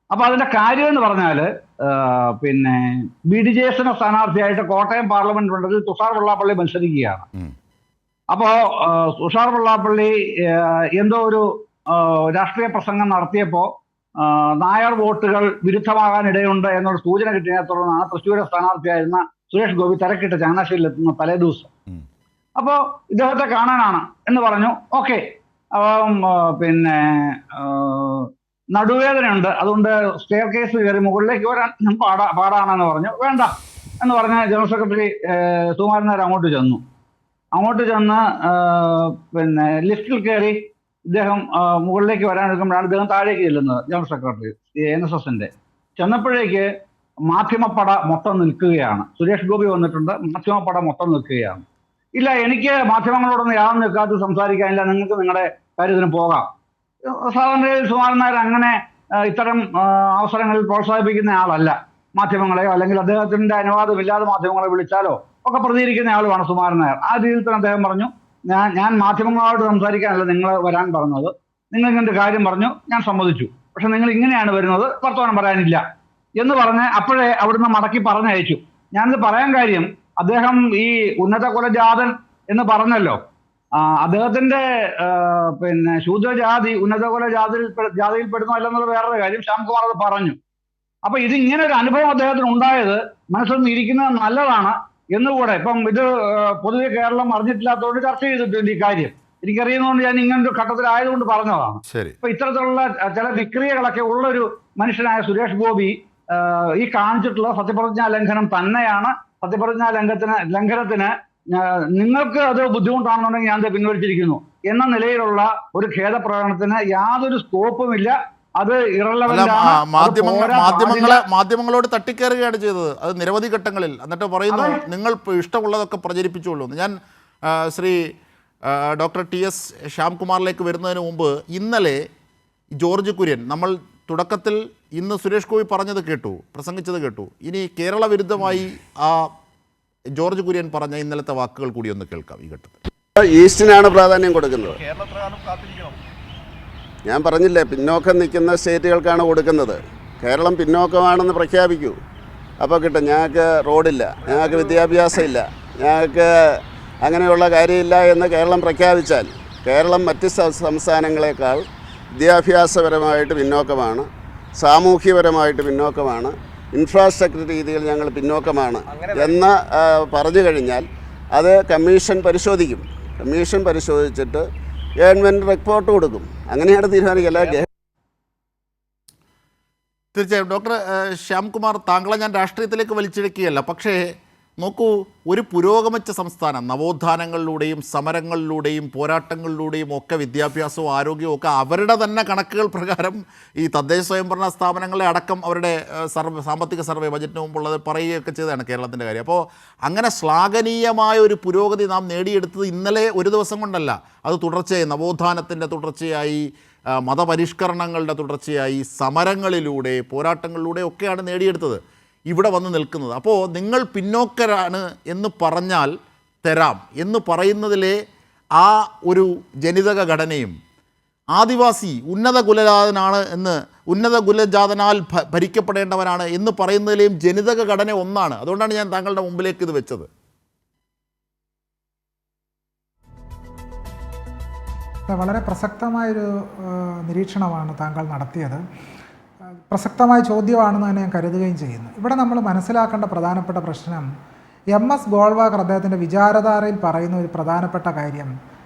അപ്പൊ അതിന്റെ കാര്യം എന്ന് പറഞ്ഞാല് പിന്നെ BDJS സ്ഥാനാർത്ഥിയായിട്ട് കോട്ടയം പാർലമെന്റ് മണ്ഡലത്തിൽ തുഷാർ വെള്ളാപ്പള്ളി മത്സരിക്കുകയാണ്. അപ്പോ തുഷാർ വെള്ളാപ്പള്ളി എന്തോ ഒരു രാഷ്ട്രീയ പ്രസംഗം നടത്തിയപ്പോ നായർ വോട്ടുകൾ വിരുദ്ധമാകാൻ ഇടയുണ്ട് എന്നുള്ള സൂചന കിട്ടിയതിനെ തുടർന്നാണ് തൃശ്ശൂരെ സ്ഥാനാർത്ഥിയായിരുന്ന സുരേഷ് ഗോപി തിരക്കിട്ട് ചങ്ങനാശ്ശേരിയിൽ എത്തുന്ന തലേ ദിവസം. അപ്പോ ഇദ്ദേഹത്തെ കാണാനാണ് എന്ന് പറഞ്ഞു. ഓക്കെ, പിന്നെ നടുവേദനയുണ്ട്, അതുകൊണ്ട് സ്റ്റെയർ കേസ് കയറി മുകളിലേക്ക് വരാൻ പാടാണെന്ന് പറഞ്ഞു. വേണ്ട എന്ന് പറഞ്ഞ് ജനറൽ സെക്രട്ടറി സുകുമാരൻ നായർ അങ്ങോട്ട് ചെന്നു. അങ്ങോട്ട് ചെന്ന് പിന്നെ ലിഫ്റ്റിൽ കയറി ഇദ്ദേഹം മുകളിലേക്ക് വരാനെടുക്കുമ്പോഴാണ് ഇദ്ദേഹം താഴേക്ക് ചെല്ലുന്നത്. ജനറൽ സെക്രട്ടറി NSSന്റെ ചെന്നപ്പോഴേക്ക് മാധ്യമപ്പട മൊത്തം നിൽക്കുകയാണ്. സുരേഷ് ഗോപി വന്നിട്ടുണ്ട്, മാധ്യമപ്പട മൊത്തം നിൽക്കുകയാണ്. ഇല്ല, എനിക്ക് മാധ്യമങ്ങളോടൊന്നും യാതൊന്നും നിൽക്കാതെ സംസാരിക്കാനില്ല, നിങ്ങൾക്ക് നിങ്ങളുടെ കാര്യത്തിന് പോകാം. സാധാരണ സുകുമാരൻ നായർ അങ്ങനെ ഇത്തരം അവസരങ്ങളിൽ പ്രോത്സാഹിപ്പിക്കുന്ന ആളല്ല. മാധ്യമങ്ങളെയോ അല്ലെങ്കിൽ അദ്ദേഹത്തിന്റെ അനുവാദമില്ലാതെ മാധ്യമങ്ങളെ വിളിച്ചാലോ ഒക്കെ പ്രതികരിക്കുന്ന ആളുമാണ് സുകുമാരൻ നായർ. ആ രീതിയിൽ തന്നെ അദ്ദേഹം പറഞ്ഞു, ഞാൻ മാധ്യമങ്ങളോട് സംസാരിക്കാനല്ല നിങ്ങൾ വരാൻ പറഞ്ഞത്, നിങ്ങൾ ഇങ്ങനൊരു കാര്യം പറഞ്ഞു, ഞാൻ സമ്മതിച്ചു, പക്ഷെ നിങ്ങൾ ഇങ്ങനെയാണ് വരുന്നത്, വർത്തമാനം പറയാനില്ല എന്ന് പറഞ്ഞ് അപ്പോഴേ അവിടുന്ന് മടക്കി പറഞ്ഞയച്ചു. ഞാനിത് പറയാൻ കാര്യം, അദ്ദേഹം ഈ ഉന്നത കുലജാതൻ എന്ന് പറഞ്ഞല്ലോ, അദ്ദേഹത്തിന്റെ പിന്നെ ശൂദ്രജാതി ഉന്നത കുല ജാതിയിൽ പെടുന്നോ അല്ലെന്നുള്ള വേറൊരു കാര്യം ശ്യാംകുമാർ അത് പറഞ്ഞു. അപ്പൊ ഇത് ഇങ്ങനെ ഒരു അനുഭവം അദ്ദേഹത്തിന് ഉണ്ടായത് മനസ്സിലൊന്നും ഇരിക്കുന്നത് നല്ലതാണ് എന്നുകൂടെ. ഇപ്പം ഇത് പൊതുവെ കേരളം അറിഞ്ഞിട്ടില്ലാത്തതുകൊണ്ട് ചർച്ച ചെയ്തിട്ടുണ്ട് ഈ കാര്യം. എനിക്കറിയുന്നതുകൊണ്ട് ഞാൻ ഇങ്ങനൊരു ഘട്ടത്തിലായതുകൊണ്ട് പറഞ്ഞതാണ്. ശരി. ഇപ്പൊ ഇത്തരത്തിലുള്ള ചില വിക്രിയകളൊക്കെ ഉള്ളൊരു മനുഷ്യനായ സുരേഷ് ഗോപി ഈ കാണിച്ചിട്ടുള്ള സത്യപ്രതിജ്ഞാ ലംഘനം തന്നെയാണ്. സത്യപ്രതിജ്ഞാ ലംഘനത്തിന് നിങ്ങൾക്ക് അത് ബുദ്ധിമുട്ടാണെന്നുണ്ടെങ്കിൽ ഞാൻ പിൻവലിച്ചിരിക്കുന്നു എന്ന നിലയിലുള്ള ഒരു ഖേദപ്രകടനത്തിന് യാതൊരു സ്കോപ്പുമില്ല. അത് മാധ്യമങ്ങളോട് തട്ടിക്കയറുകയാണ് ചെയ്തത്, അത് നിരവധി ഘട്ടങ്ങളിൽ. എന്നിട്ട് പറയുന്നു നിങ്ങൾ ഇഷ്ടമുള്ളതൊക്കെ പ്രചരിപ്പിച്ചുള്ളൂ. ഞാൻ ശ്രീ ഡോക്ടർ TS ശ്യാംകുമാറിലേക്ക് വരുന്നതിന് മുമ്പ് ഇന്നലെ ജോർജ് കുര്യൻ, നമ്മൾ തുടക്കത്തിൽ ഇന്ന് സുരേഷ് ഗോപി പറഞ്ഞത് കേട്ടു, പ്രസംഗിച്ചത് കേട്ടു. ഇനി കേരള വിരുദ്ധമായി ആ ജോർജ് കുര്യൻ പറഞ്ഞ ഇന്നലത്തെ വാക്കുകൾ കൂടി ഒന്ന് കേൾക്കാം ഈ ഘട്ടത്തിൽ. ഈസ്റ്റിനാണ് പ്രാധാന്യം കൊടുക്കുന്നത്. ഞാൻ പറഞ്ഞില്ലേ, പിന്നോക്കം നിൽക്കുന്ന സ്റ്റേറ്റുകൾക്കാണ് കൊടുക്കുന്നത്. കേരളം പിന്നോക്കമാണെന്ന് പ്രഖ്യാപിക്കൂ, അപ്പോൾ കിട്ടും. ഞങ്ങൾക്ക് റോഡില്ല, ഞങ്ങൾക്ക് വിദ്യാഭ്യാസം ഇല്ല, ഞങ്ങൾക്ക് അങ്ങനെയുള്ള കാര്യമില്ല എന്ന് കേരളം പ്രഖ്യാപിച്ചാൽ, കേരളം മറ്റ് സംസ്ഥാനങ്ങളെക്കാൾ വിദ്യാഭ്യാസപരമായിട്ട് പിന്നോക്കമാണ്, സാമൂഹ്യപരമായിട്ട് പിന്നോക്കമാണ്, ഇൻഫ്രാസ്ട്രക്ചർ രീതിയിൽ ഞങ്ങൾ പിന്നോക്കമാണ് എന്ന് പറഞ്ഞു കഴിഞ്ഞാൽ അത് കമ്മീഷൻ പരിശോധിക്കും. കമ്മീഷൻ പരിശോധിച്ചിട്ട് ഗവൺമെൻറ് റിപ്പോർട്ട് കൊടുക്കും. അങ്ങനെയാണ് തീരുമാനിക്കല്ല. തീർച്ചയായും ഡോക്ടർ ശ്യാംകുമാർ, താങ്കളെ ഞാൻ രാഷ്ട്രീയത്തിലേക്ക് വലിച്ചിഴക്കുകയല്ല. പക്ഷേ നോക്കൂ, ഒരു പുരോഗമിച്ച സംസ്ഥാനം നവോത്ഥാനങ്ങളിലൂടെയും സമരങ്ങളിലൂടെയും പോരാട്ടങ്ങളിലൂടെയും ഒക്കെ വിദ്യാഭ്യാസവും ആരോഗ്യവും ഒക്കെ അവരുടെ തന്നെ കണക്കുകൾ പ്രകാരം ഈ തദ്ദേശ സ്വയംഭരണ സ്ഥാപനങ്ങളെ അടക്കം അവരുടെ സാമ്പത്തിക സർവേ ബജറ്റിന് മുമ്പുള്ളത് പറയുകയൊക്കെ ചെയ്തതാണ് കേരളത്തിൻ്റെ കാര്യം. അപ്പോൾ അങ്ങനെ ശ്ലാഘനീയമായ ഒരു പുരോഗതി നാം നേടിയെടുത്തത് ഇന്നലെ ഒരു ദിവസം കൊണ്ടല്ല, അത് തുടർച്ചയായി നവോത്ഥാനത്തിൻ്റെ തുടർച്ചയായി, മതപരിഷ്കരണങ്ങളുടെ തുടർച്ചയായി, സമരങ്ങളിലൂടെ പോരാട്ടങ്ങളിലൂടെ ഒക്കെയാണ് നേടിയെടുത്തത്, ഇവിടെ വന്ന് നിൽക്കുന്നത്. അപ്പോൾ നിങ്ങൾ പിന്നോക്കരാണ് എന്ന് പറഞ്ഞാൽ തരാം എന്ന് പറയുന്നതിലെ ആ ഒരു ജനിതക ഘടനയും ആദിവാസി ഉന്നത കുലജാതനാണ് എന്ന്, ഉന്നത കുലജാതനാൽ ഭരിക്കപ്പെടേണ്ടവനാണ് എന്ന് പറയുന്നതിലെയും ജനിതക ഘടന ഒന്നാണ്. അതുകൊണ്ടാണ് ഞാൻ താങ്കളുടെ മുമ്പിലേക്ക് ഇത് വെച്ചത്. വളരെ പ്രസക്തമായൊരു നിരീക്ഷണമാണ് താങ്കൾ നടത്തിയത്. പ്രസക്തമായ ചോദ്യമാണെന്ന് തന്നെ ഞാൻ കരുതുകയും ചെയ്യുന്നു. ഇവിടെ നമ്മൾ മനസ്സിലാക്കേണ്ട പ്രധാനപ്പെട്ട പ്രശ്നം, MS ഗോൾവാക്കർ അദ്ദേഹത്തിൻ്റെ വിചാരധാരയിൽ പറയുന്ന ഒരു പ്രധാനപ്പെട്ട കാര്യം,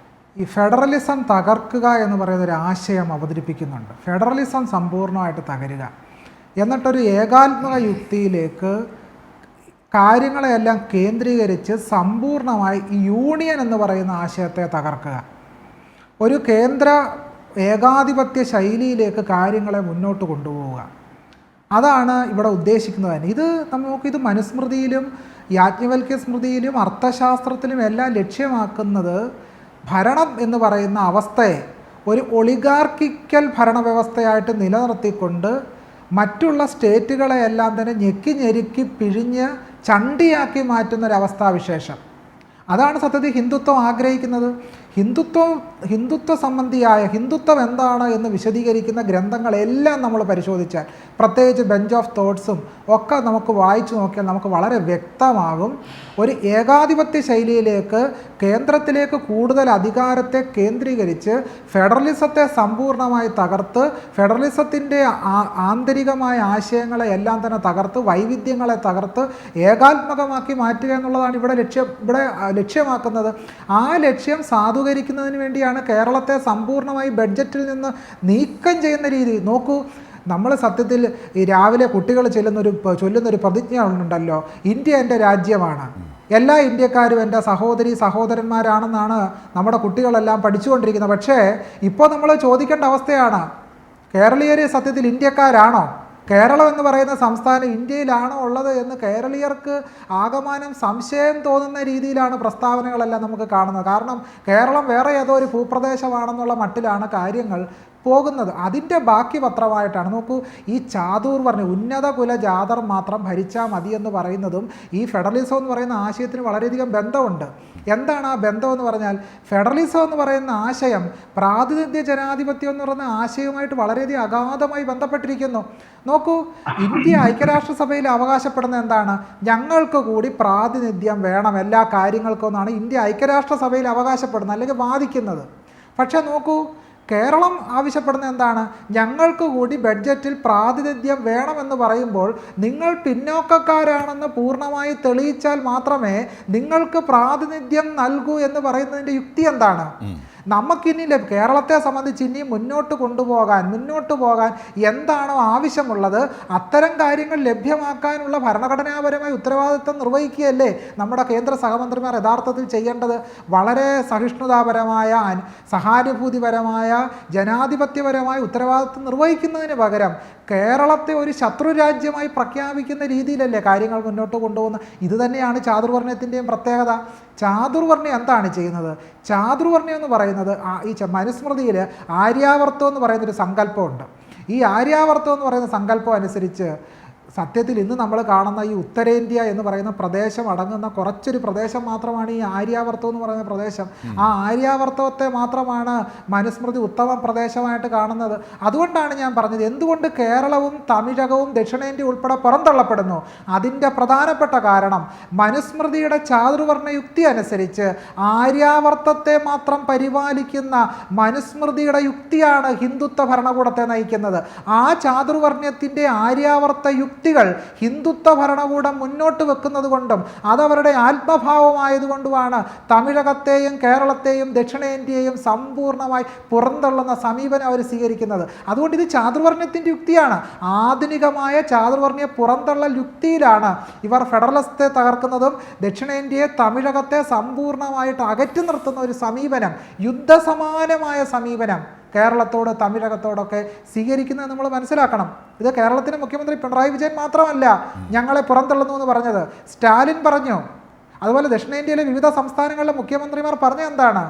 ഈ ഫെഡറലിസം തകർക്കുക എന്ന് പറയുന്ന ഒരു ആശയം അവതരിപ്പിക്കുന്നുണ്ട്. ഫെഡറലിസം സമ്പൂർണ്ണമായിട്ട് തകരുക, എന്നിട്ടൊരു ഏകാത്മക യുക്തിയിലേക്ക് കാര്യങ്ങളെയെല്ലാം കേന്ദ്രീകരിച്ച് സമ്പൂർണ്ണമായി ഈ യൂണിയൻ എന്ന് പറയുന്ന ആശയത്തെ തകർക്കുക, ഒരു കേന്ദ്ര ഏകാധിപത്യ ശൈലിയിലേക്ക് കാര്യങ്ങളെ മുന്നോട്ട് കൊണ്ടുപോവുക. അതാണ് ഇവിടെ ഉദ്ദേശിക്കുന്നത് തന്നെ. ഇത് മനുസ്മൃതിയിലും യാജ്ഞവൽക്യ സ്മൃതിയിലും അർത്ഥശാസ്ത്രത്തിലും എല്ലാം ലക്ഷ്യമാക്കുന്നത് ഭരണം എന്ന് പറയുന്ന അവസ്ഥയെ ഒരു ഒളിഗാർക്കിക്കൽ ഭരണവ്യവസ്ഥയായിട്ട് നിലനിർത്തിക്കൊണ്ട് മറ്റുള്ള സ്റ്റേറ്റുകളെയെല്ലാം തന്നെ ഞെക്കി ഞെരുക്കി പിഴിഞ്ഞ് ചണ്ടിയാക്കി മാറ്റുന്നൊരവസ്ഥാവിശേഷം. അതാണ് സത്യത്തിൽ ഹിന്ദുത്വം ആഗ്രഹിക്കുന്നത്. ഹിന്ദുത്വ സംബന്ധിയായ ഹിന്ദുത്വം എന്താണ് എന്ന് വിശദീകരിക്കുന്ന ഗ്രന്ഥങ്ങളെല്ലാം നമ്മൾ പരിശോധിച്ചാൽ, പ്രത്യേകിച്ച് ബെഞ്ച് ഓഫ് തോട്ട്സും ഒക്കെ നമുക്ക് വായിച്ചു നോക്കിയാൽ നമുക്ക് വളരെ വ്യക്തമാകും, ഒരു ഏകാധിപത്യ ശൈലിയിലേക്ക്, കേന്ദ്രത്തിലേക്ക് കൂടുതൽ അധികാരത്തെ കേന്ദ്രീകരിച്ച് ഫെഡറലിസത്തെ സമ്പൂർണ്ണമായി തകർത്ത്, ഫെഡറലിസത്തിൻ്റെ ആന്തരികമായ ആശയങ്ങളെ എല്ലാം തന്നെ തകർത്ത്, വൈവിധ്യങ്ങളെ തകർത്ത് ഏകാത്മകമാക്കി മാറ്റുക എന്നുള്ളതാണ് ഇവിടെ ലക്ഷ്യമാക്കുന്നത്. ആ ലക്ഷ്യം സാധൂകരിക്കുന്നതിന് വേണ്ടിയാണ് കേരളത്തെ സമ്പൂർണ്ണമായി ബഡ്ജറ്റിൽ നിന്ന് നീക്കം ചെയ്യുന്ന രീതി. നോക്കൂ, നമ്മൾ സത്യത്തിൽ ഈ രാവിലെ കുട്ടികൾ ചൊല്ലുന്നൊരു പ്രതിജ്ഞ ഉണ്ടല്ലോ, ഇന്ത്യ എൻ്റെ രാജ്യമാണ്. എല്ലാ ഇന്ത്യക്കാരും എൻ്റെ സഹോദരി സഹോദരന്മാരാണെന്നാണ് നമ്മുടെ കുട്ടികളെല്ലാം പഠിച്ചുകൊണ്ടിരിക്കുന്നത്. പക്ഷേ ഇപ്പോൾ നമ്മൾ ചോദിക്കേണ്ട അവസ്ഥയാണ്, കേരളീയർ സത്യത്തിൽ ഇന്ത്യക്കാരാണോ? കേരളം എന്ന് പറയുന്ന സംസ്ഥാനം ഇന്ത്യയിലാണോ ഉള്ളത് എന്ന് കേരളീയർക്ക് ആകമാനം സംശയം തോന്നുന്ന രീതിയിലാണ് പ്രസ്താവനകളെല്ലാം നമുക്ക് കാണുന്നത്. കാരണം കേരളം വേറെ ഏതോ ഒരു ഭൂപ്രദേശമാണെന്നുള്ള മട്ടിലാണ് കാര്യങ്ങൾ പോകുന്നത്. അതിൻ്റെ ബാക്കി പത്രമായിട്ടാണ് നോക്കൂ, ഈ ചാതുർവർണ്ണ ഉന്നത കുല ജാതർ മാത്രം ഭരിച്ചാൽ മതി എന്ന് പറയുന്നതും ഈ ഫെഡറലിസം എന്ന് പറയുന്ന ആശയത്തിന് വളരെയധികം ബന്ധമുണ്ട്. എന്താണ് ആ ബന്ധം എന്ന് പറഞ്ഞാൽ, ഫെഡറലിസം എന്ന് പറയുന്ന ആശയം പ്രാതിനിധ്യ ജനാധിപത്യം എന്ന് പറയുന്ന ആശയവുമായിട്ട് വളരെയധികം അഗാധമായി ബന്ധപ്പെട്ടിരിക്കുന്നു. നോക്കൂ, ഇന്ത്യ ഐക്യരാഷ്ട്രസഭയിൽ അവകാശപ്പെടുന്ന എന്താണ്? ഞങ്ങൾക്ക് കൂടി പ്രാതിനിധ്യം വേണം എല്ലാ കാര്യങ്ങൾക്കും എന്നാണ് ഇന്ത്യ ഐക്യരാഷ്ട്രസഭയിൽ അവകാശപ്പെടുന്നത് അല്ലെങ്കിൽ വാദിക്കുന്നത്. പക്ഷേ നോക്കൂ, കേരളം ആവശ്യപ്പെടുന്ന എന്താണ്? ഞങ്ങൾക്ക് കൂടി ബഡ്ജറ്റിൽ പ്രാതിനിധ്യം വേണമെന്ന് പറയുമ്പോൾ നിങ്ങൾ പിന്നോക്കക്കാരാണെന്ന് പൂർണ്ണമായി തെളിയിച്ചാൽ മാത്രമേ നിങ്ങൾക്ക് പ്രാതിനിധ്യം നൽകൂ എന്ന് പറയുന്നതിൻ്റെ യുക്തി എന്താണ്? നമുക്കിനി കേരളത്തെ സംബന്ധിച്ച് ഇനി മുന്നോട്ട് പോകാൻ എന്താണോ ആവശ്യമുള്ളത് അത്തരം കാര്യങ്ങൾ ലഭ്യമാക്കാനുള്ള ഭരണഘടനാപരമായ ഉത്തരവാദിത്വം നിർവഹിക്കുകയല്ലേ നമ്മുടെ കേന്ദ്ര സഹമന്ത്രിമാർ യഥാർത്ഥത്തിൽ ചെയ്യേണ്ടത്. വളരെ സഹിഷ്ണുതാപരമായ സഹാനുഭൂതിപരമായ ജനാധിപത്യപരമായ ഉത്തരവാദിത്വം നിർവഹിക്കുന്നതിന് പകരം കേരളത്തെ ഒരു ശത്രു രാജ്യമായി പ്രഖ്യാപിക്കുന്ന രീതിയിലല്ലേ കാര്യങ്ങൾ മുന്നോട്ട് കൊണ്ടുപോകുന്നത്. ഇത് തന്നെയാണ് ചാതുർവർണ്ണയത്തിൻ്റെയും പ്രത്യേകത. ചാതുർവർണ്ണയം എന്താണ് ചെയ്യുന്നത്? ചാതുർവർണ്ണയം എന്ന് പറയുന്നത് ഈ മനുസ്മൃതിയിൽ ആര്യാവർത്തം എന്ന് പറയുന്നൊരു സങ്കല്പമുണ്ട്. ഈ ആര്യാവർത്തം എന്ന് പറയുന്ന സങ്കല്പം അനുസരിച്ച് സത്യത്തിൽ ഇന്ന് നമ്മൾ കാണുന്ന ഈ ഉത്തരേന്ത്യ എന്ന് പറയുന്ന പ്രദേശം അടങ്ങുന്ന കുറച്ചൊരു പ്രദേശം മാത്രമാണ് ഈ ആര്യാവർത്തം എന്ന് പറയുന്ന പ്രദേശം. ആ ആര്യാവർത്തത്തെ മാത്രമാണ് മനുസ്മൃതി ഉത്തമ പ്രദേശമായിട്ട് കാണുന്നത്. അതുകൊണ്ടാണ് ഞാൻ പറഞ്ഞത് എന്തുകൊണ്ട് കേരളവും തമിഴകവും ദക്ഷിണേന്ത്യ ഉൾപ്പെടെ പുറന്തള്ളപ്പെടുന്നു. അതിൻ്റെ പ്രധാനപ്പെട്ട കാരണം മനുസ്മൃതിയുടെ ചാതുർവർണ്ണ യുക്തി അനുസരിച്ച് ആര്യാവർത്തത്തെ മാത്രം പരിപാലിക്കുന്ന മനുസ്മൃതിയുടെ യുക്തിയാണ് ഹിന്ദുത്വ ഭരണകൂടത്തെ നയിക്കുന്നത്. ആ ചാതുർവർണ്ണയത്തിൻ്റെ ആര്യാവർത്ത യുക്തികൾ ഹിന്ദുത്വ ഭരണകൂടം മുന്നോട്ട് വെക്കുന്നത് കൊണ്ടും അതവരുടെ ആത്മഭാവമായതുകൊണ്ടുമാണ് തമിഴകത്തെയും കേരളത്തെയും ദക്ഷിണേന്ത്യയെയും സമ്പൂർണ്ണമായി പുറന്തള്ളുന്ന സമീപനം അവർ സ്വീകരിക്കുന്നത്. അതുകൊണ്ട് ഇത് ചാതുർവർണ്ണയത്തിൻ്റെ യുക്തിയാണ്. ആധുനികമായ ചാതുർവർണ്ണയ പുറന്തള്ളൽ യുക്തിയിലാണ് ഇവർ ഫെഡറലിസത്തെ തകർക്കുന്നതും ദക്ഷിണേന്ത്യയെ തമിഴകത്തെ സമ്പൂർണ്ണമായിട്ട് അകറ്റി നിർത്തുന്ന ഒരു സമീപനം, യുദ്ധസമാനമായ സമീപനം കേരളത്തോട് തമിഴകത്തോടൊക്കെ സ്വീകരിക്കുന്നത് നമ്മൾ മനസ്സിലാക്കണം. ഇത് കേരളത്തിലെ മുഖ്യമന്ത്രി പിണറായി വിജയൻ മാത്രമല്ല ഞങ്ങളെ പുറന്തള്ളുന്നു എന്ന് പറഞ്ഞത്, സ്റ്റാലിൻ പറഞ്ഞു. അതുപോലെ ദക്ഷിണേന്ത്യയിലെ വിവിധ സംസ്ഥാനങ്ങളിലെ മുഖ്യമന്ത്രിമാർ പറഞ്ഞ എന്താണ്?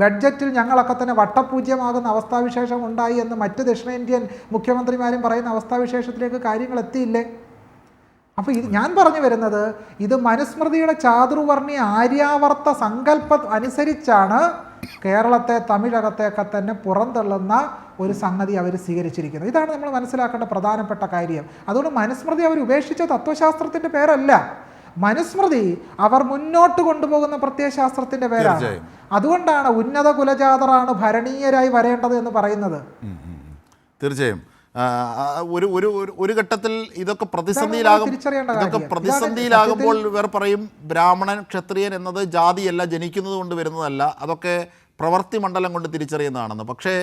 ബഡ്ജറ്റിൽ ഞങ്ങളൊക്കെ തന്നെ വട്ടപൂജ്യമാകുന്ന അവസ്ഥാവിശേഷം ഉണ്ടായി എന്ന് മറ്റ് ദക്ഷിണേന്ത്യൻ മുഖ്യമന്ത്രിമാരും പറയുന്ന അവസ്ഥാവിശേഷത്തിലേക്ക് കാര്യങ്ങൾ എത്തിയില്ലേ? അപ്പോൾ ഇത് ഞാൻ പറഞ്ഞു വരുന്നത്, ഇത് മനുസ്മൃതിയുടെ ചാതുർവർണ്ണയ ആര്യാവർത്ത സങ്കല്പം അനുസരിച്ചാണ് കേരളത്തെ തമിഴകത്തെയൊക്കെ തന്നെ പുറന്തള്ളുന്ന ഒരു സംഗതി അവർ സ്വീകരിച്ചിരിക്കുന്നത്. ഇതാണ് നമ്മൾ മനസ്സിലാക്കേണ്ട പ്രധാനപ്പെട്ട കാര്യം. അതുകൊണ്ട് മനുസ്മൃതി അവർ ഉപേക്ഷിച്ച തത്വശാസ്ത്രത്തിൻ്റെ പേരല്ല, മനുസ്മൃതി അവർ മുന്നോട്ട് കൊണ്ടുപോകുന്ന പ്രത്യയശാസ്ത്രത്തിൻ്റെ പേരാണ്. അതുകൊണ്ടാണ് ഉന്നത കുലജാതറാണ് ഭരണീയരായി വരേണ്ടത് എന്ന് പറയുന്നത്. തീർച്ചയായും ഒരു ഘട്ടത്തിൽ ഇതൊക്കെ പ്രതിസന്ധിയിലാകുമ്പോൾ ഇവർ പറയും ബ്രാഹ്മണൻ ക്ഷത്രിയൻ എന്നത് ജാതിയല്ല, ജനിക്കുന്നത് കൊണ്ട് വരുന്നതല്ല, അതൊക്കെ പ്രവൃത്തി മണ്ഡലം കൊണ്ട് തിരിച്ചറിയുന്നതാണെന്ന്. പക്ഷേ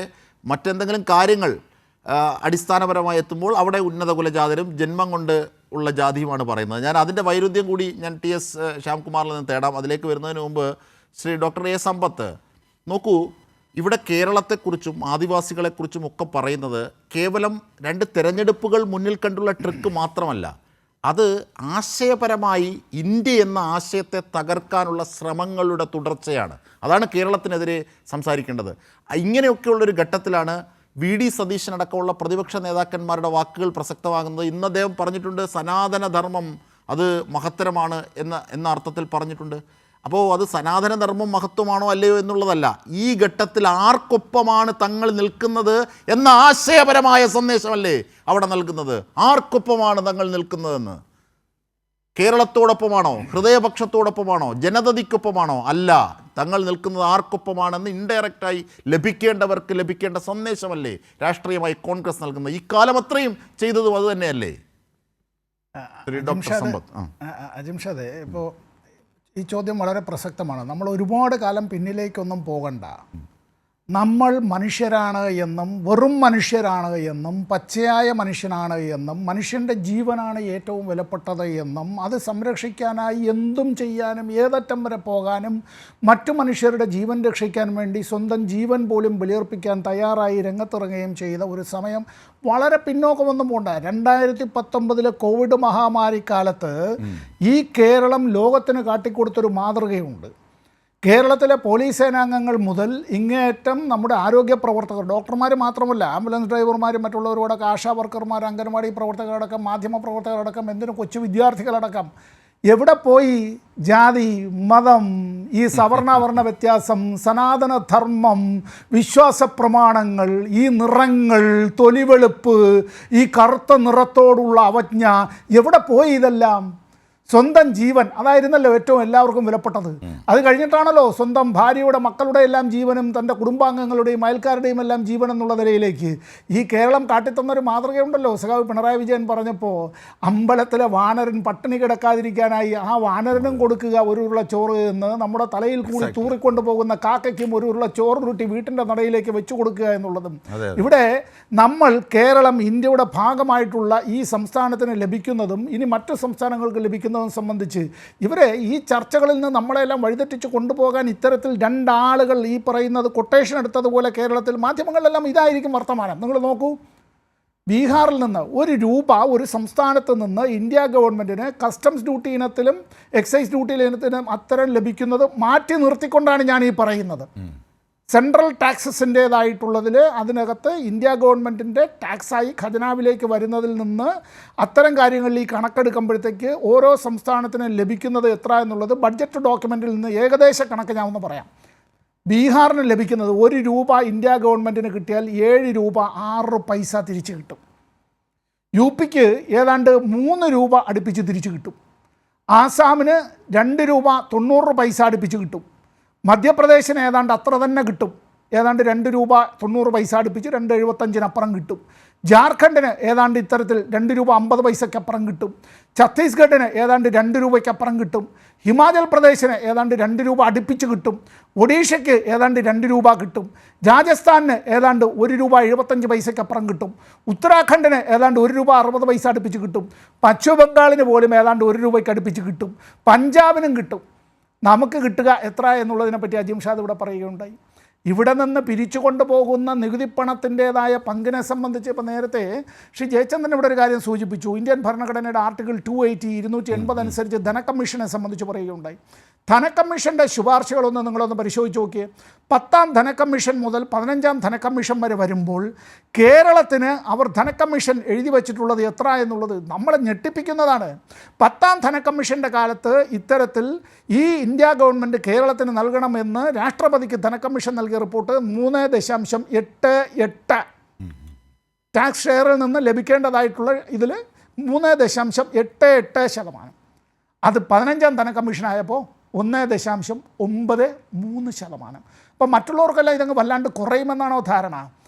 മറ്റെന്തെങ്കിലും കാര്യങ്ങൾ അടിസ്ഥാനപരമായി എത്തുമ്പോൾ അവിടെ ഉന്നത കുലജാതരും ജന്മം കൊണ്ട് ഉള്ള ജാതിയുമാണ് പറയുന്നത്. ഞാൻ അതിൻ്റെ വൈരുദ്ധ്യം കൂടി ഞാൻ TS ശ്യാംകുമാറിൽ നിന്ന് തേടാം. അതിലേക്ക് വരുന്നതിന് മുമ്പ് ശ്രീ ഡോക്ടർ A സമ്പത്ത്, നോക്കൂ, ഇവിടെ കേരളത്തെക്കുറിച്ചും ആദിവാസികളെക്കുറിച്ചും ഒക്കെ പറയുന്നത് കേവലം 2 തെരഞ്ഞെടുപ്പുകൾ മുന്നിൽ കണ്ടുള്ള ട്രിക്ക് മാത്രമല്ല, അത് ആശയപരമായി ഇന്ത്യ എന്ന ആശയത്തെ തകർക്കാനുള്ള ശ്രമങ്ങളുടെ തുടർച്ചയാണ്. അതാണ് കേരളത്തിനെതിരെ സംസാരിക്കേണ്ടത്. ഇങ്ങനെയൊക്കെയുള്ളൊരു ഘട്ടത്തിലാണ് VD സതീശൻ അടക്കമുള്ള പ്രതിപക്ഷ നേതാക്കന്മാരുടെ വാക്കുകൾ പ്രസക്തമാകുന്നത്. ഇന്ന് അദ്ദേഹം പറഞ്ഞിട്ടുണ്ട് സനാതനധർമ്മം അത് മഹത്തരമാണ് എന്ന അർത്ഥത്തിൽ പറഞ്ഞിട്ടുണ്ട്. അപ്പോൾ അത് സനാതനധർമ്മം മഹത്വമാണോ അല്ലയോ എന്നുള്ളതല്ല, ഈ ഘട്ടത്തിൽ ആർക്കൊപ്പമാണ് തങ്ങൾ നിൽക്കുന്നത് എന്ന ആശയപരമായ സന്ദേശമല്ലേ അവിടെ നൽകുന്നത്. ആർക്കൊപ്പമാണ് തങ്ങൾ നിൽക്കുന്നതെന്ന്, കേരളത്തോടൊപ്പമാണോ, ഹൃദയപക്ഷത്തോടൊപ്പമാണോ, ജനതയ്ക്കൊപ്പമാണോ? അല്ല, തങ്ങൾ നിൽക്കുന്നത് ആർക്കൊപ്പമാണെന്ന് ഇൻഡയറക്റ്റായി ലഭിക്കേണ്ടവർക്ക് ലഭിക്കേണ്ട സന്ദേശമല്ലേ രാഷ്ട്രീയമായി കോൺഗ്രസ് നൽകുന്നത്. ഈ കാലം അത്രയും ചെയ്തതും അത് തന്നെയല്ലേ? അജിംഷാദേ, ഇപ്പോൾ ഈ ചോദ്യം വളരെ പ്രസക്തമാണ്. നമ്മൾ ഒരുപാട് കാലം പിന്നിലേക്കൊന്നും പോകണ്ട. നമ്മൾ മനുഷ്യരാണ് എന്നും വെറും മനുഷ്യരാണ് എന്നും പച്ചയായ മനുഷ്യനാണ് എന്നും മനുഷ്യൻ്റെ ജീവനാണ് ഏറ്റവും വിലപ്പെട്ടത് എന്നും അത് സംരക്ഷിക്കാനായി എന്തും ചെയ്യാനും ഏതറ്റം വരെ പോകാനും മറ്റു മനുഷ്യരുടെ ജീവൻ രക്ഷിക്കാൻ വേണ്ടി സ്വന്തം ജീവൻ പോലും ബലിയർപ്പിക്കാൻ തയ്യാറായി രംഗത്തിറങ്ങുകയും ചെയ്ത ഒരു സമയം വളരെ പിന്നോക്കമൊന്നും പോണ്ട. 2019 കോവിഡ് മഹാമാരി കാലത്ത് ഈ കേരളം ലോകത്തിന് കാട്ടിക്കൊടുത്തൊരു മാതൃകയുണ്ട്. കേരളത്തിലെ പോലീസ് സേനാംഗങ്ങൾ മുതൽ ഇങ്ങേയറ്റം നമ്മുടെ ആരോഗ്യ പ്രവർത്തകർ, ഡോക്ടർമാർ മാത്രമല്ല, ആംബുലൻസ് ഡ്രൈവർമാരും മറ്റുള്ളവരോടൊക്കെ, ആശാ വർക്കർമാർ, അംഗൻവാടി പ്രവർത്തകരടക്കം, മാധ്യമ പ്രവർത്തകരടക്കം, എന്തിനും കൊച്ചു വിദ്യാർത്ഥികളടക്കം എവിടെ പോയി ജാതി, മതം, ഈ സവർണാവർണ വ്യത്യാസം, സനാതനധർമ്മം, വിശ്വാസ പ്രമാണങ്ങൾ, ഈ നിറങ്ങൾ, തൊലിവെളുപ്പ്, ഈ കറുത്ത നിറത്തോടുള്ള അവജ്ഞ, എവിടെ പോയി ഇതെല്ലാം? സ്വന്തം ജീവൻ അതായിരുന്നല്ലോ ഏറ്റവും എല്ലാവർക്കും വിലപ്പെട്ടത്. അത് കഴിഞ്ഞിട്ടാണല്ലോ സ്വന്തം ഭാര്യയുടെ, മക്കളുടെ എല്ലാം ജീവനും തൻ്റെ കുടുംബാംഗങ്ങളുടെയും അയൽക്കാരുടെയും എല്ലാം ജീവൻ എന്നുള്ള നിലയിലേക്ക് ഈ കേരളം കാട്ടിത്തന്നൊരു മാതൃകയുണ്ടല്ലോ. സഖാവ് പിണറായി വിജയൻ പറഞ്ഞപ്പോൾ അമ്പലത്തിലെ വാനരൻ പട്ടിണി കിടക്കാതിരിക്കാനായി ആ വാനരനും കൊടുക്കുക ഒരു ഉരുള ചോറ് എന്ന് നമ്മുടെ തലയിൽ കൂടി തൂറിക്കൊണ്ടു പോകുന്ന കാക്കയ്ക്കും ഒരു ഉരുള ചോറ് രുട്ടി വീട്ടിൻ്റെ നടയിലേക്ക് വെച്ചു കൊടുക്കുക എന്നുള്ളതും. ഇവിടെ നമ്മൾ കേരളം ഇന്ത്യയുടെ ഭാഗമായിട്ടുള്ള ഈ സംസ്ഥാനത്തിന് ലഭിക്കുന്നതും ഇനി മറ്റു സംസ്ഥാനങ്ങൾക്ക് ലഭിക്കുന്നതും സംബന്ധിച്ച് ഇവരെ ഈ ചർച്ചകളിൽ നിന്ന് നമ്മളെല്ലാം വഴിതെറ്റിച്ച് കൊണ്ടുപോകാൻ ഇത്തരത്തിൽ രണ്ടാളുകൾ ഈ പറയുന്നത് കൊട്ടേഷൻ എടുത്തതുപോലെ കേരളത്തിൽ മാധ്യമങ്ങളിലെല്ലാം ഇതായിരിക്കും വർത്തമാനം. നിങ്ങൾ നോക്കൂ, ബീഹാറിൽ നിന്ന് ₹1 ഒരു സംസ്ഥാനത്ത് നിന്ന് ഇന്ത്യ ഗവൺമെൻറ്റിന് കസ്റ്റംസ് ഡ്യൂട്ടി ഇനത്തിലും എക്സൈസ് ഡ്യൂട്ടി ഇനത്തിലും അത്തരം ലഭിക്കുന്നത് മാറ്റി നിർത്തിക്കൊണ്ടാണ് ഞാൻ ഈ പറയുന്നത്. സെൻട്രൽ ടാക്സസിൻ്റേതായിട്ടുള്ളതിൽ അതിനകത്ത് ഇന്ത്യ ഗവൺമെൻറ്റിൻ്റെ ടാക്സായി ഖജനാവിലേക്ക് വരുന്നതിൽ നിന്ന് അത്തരം കാര്യങ്ങളിൽ ഈ കണക്കെടുക്കുമ്പോഴത്തേക്ക് ഓരോ സംസ്ഥാനത്തിനും ലഭിക്കുന്നത് എത്ര എന്നുള്ളത് ബഡ്ജറ്റ് ഡോക്യുമെൻറ്റിൽ നിന്ന് ഏകദേശ കണക്ക് ഞാൻ ഒന്ന് പറയാം. ബീഹാറിന് ലഭിക്കുന്നത് ₹1 ഇന്ത്യ ഗവൺമെൻറ്റിന് കിട്ടിയാൽ ₹7.06 തിരിച്ച് കിട്ടും. യുപിക്ക് ഏതാണ്ട് ₹3 അടുപ്പിച്ച് തിരിച്ച് കിട്ടും. ആസാമിന് ₹2.90 അടുപ്പിച്ച് കിട്ടും. മധ്യപ്രദേശിന് ഏതാണ്ട് അത്ര തന്നെ കിട്ടും, ഏതാണ്ട് ₹2.90 അടുപ്പിച്ച് ₹2.75 കിട്ടും. ജാർഖണ്ഡിന് ഏതാണ്ട് ഇത്തരത്തിൽ ₹2.50 കിട്ടും. ഛത്തീസ്ഗഡിന് ഏതാണ്ട് ₹2 കിട്ടും. ഹിമാചൽ പ്രദേശിന് ഏതാണ്ട് ₹2 അടുപ്പിച്ച് കിട്ടും. ഒഡീഷയ്ക്ക് ഏതാണ്ട് ₹2 കിട്ടും. രാജസ്ഥാനിന് ഏതാണ്ട് ₹1.75 കിട്ടും. ഉത്തരാഖണ്ഡിന് ഏതാണ്ട് ₹1.60 അടുപ്പിച്ച് കിട്ടും. പശ്ചിമ ബംഗാളിന് പോലും ഏതാണ്ട് ₹1 അടുപ്പിച്ച് കിട്ടും. പഞ്ചാബിനും കിട്ടും. നമുക്ക് കിട്ടുക എത്ര എന്നുള്ളതിനെപ്പറ്റി അജിംഷാദ് ഇവിടെ പറയുകയുണ്ടായി. ഇവിടെ നിന്ന് പിരിച്ചു കൊണ്ടുപോകുന്ന നികുതിപ്പണത്തിൻ്റേതായ പങ്കിനെ സംബന്ധിച്ച് ഇപ്പോൾ നേരത്തെ ശ്രീ ജയചന്ദ്രൻ ഇവിടെ ഒരു കാര്യം സൂചിപ്പിച്ചു. ഇന്ത്യൻ ഭരണഘടനയുടെ ആർട്ടിക്കിൾ 280 അനുസരിച്ച് ധനകമ്മീഷനെ സംബന്ധിച്ച് പറയുകയുണ്ടായി. ധനകമ്മീഷൻ്റെ ശുപാർശകളൊന്ന് നിങ്ങളൊന്ന് പരിശോധിച്ച് നോക്കിയേ. 10ാം ധനകമ്മീഷൻ മുതൽ 15ാം ധനകമ്മീഷൻ വരെ വരുമ്പോൾ കേരളത്തിന് അവർ ധനകമ്മീഷൻ എഴുതി വച്ചിട്ടുള്ളത് എത്ര എന്നുള്ളത് നമ്മളെ ഞെട്ടിപ്പിക്കുന്നതാണ്. 10ാം ധനകമ്മീഷൻ്റെ കാലത്ത് ഇത്തരത്തിൽ ഈ ഇന്ത്യ ഗവൺമെൻറ് കേരളത്തിന് നൽകണമെന്ന് രാഷ്ട്രപതിക്ക് ധനകമ്മീഷൻ നൽകിയ റിപ്പോർട്ട് 3.88 ടാക്സ് ഷെയറിൽ നിന്ന് ലഭിക്കേണ്ടതായിട്ടുള്ള ഇതിൽ 3.88%. അത് 15ാം ധനകമ്മീഷനായപ്പോൾ 1.93%. അപ്പോൾ മറ്റുള്ളവർക്കെല്ലാം ഇതങ്ങ് വല്ലാണ്ട് കുറയുമെന്നാണോ ധാരണ?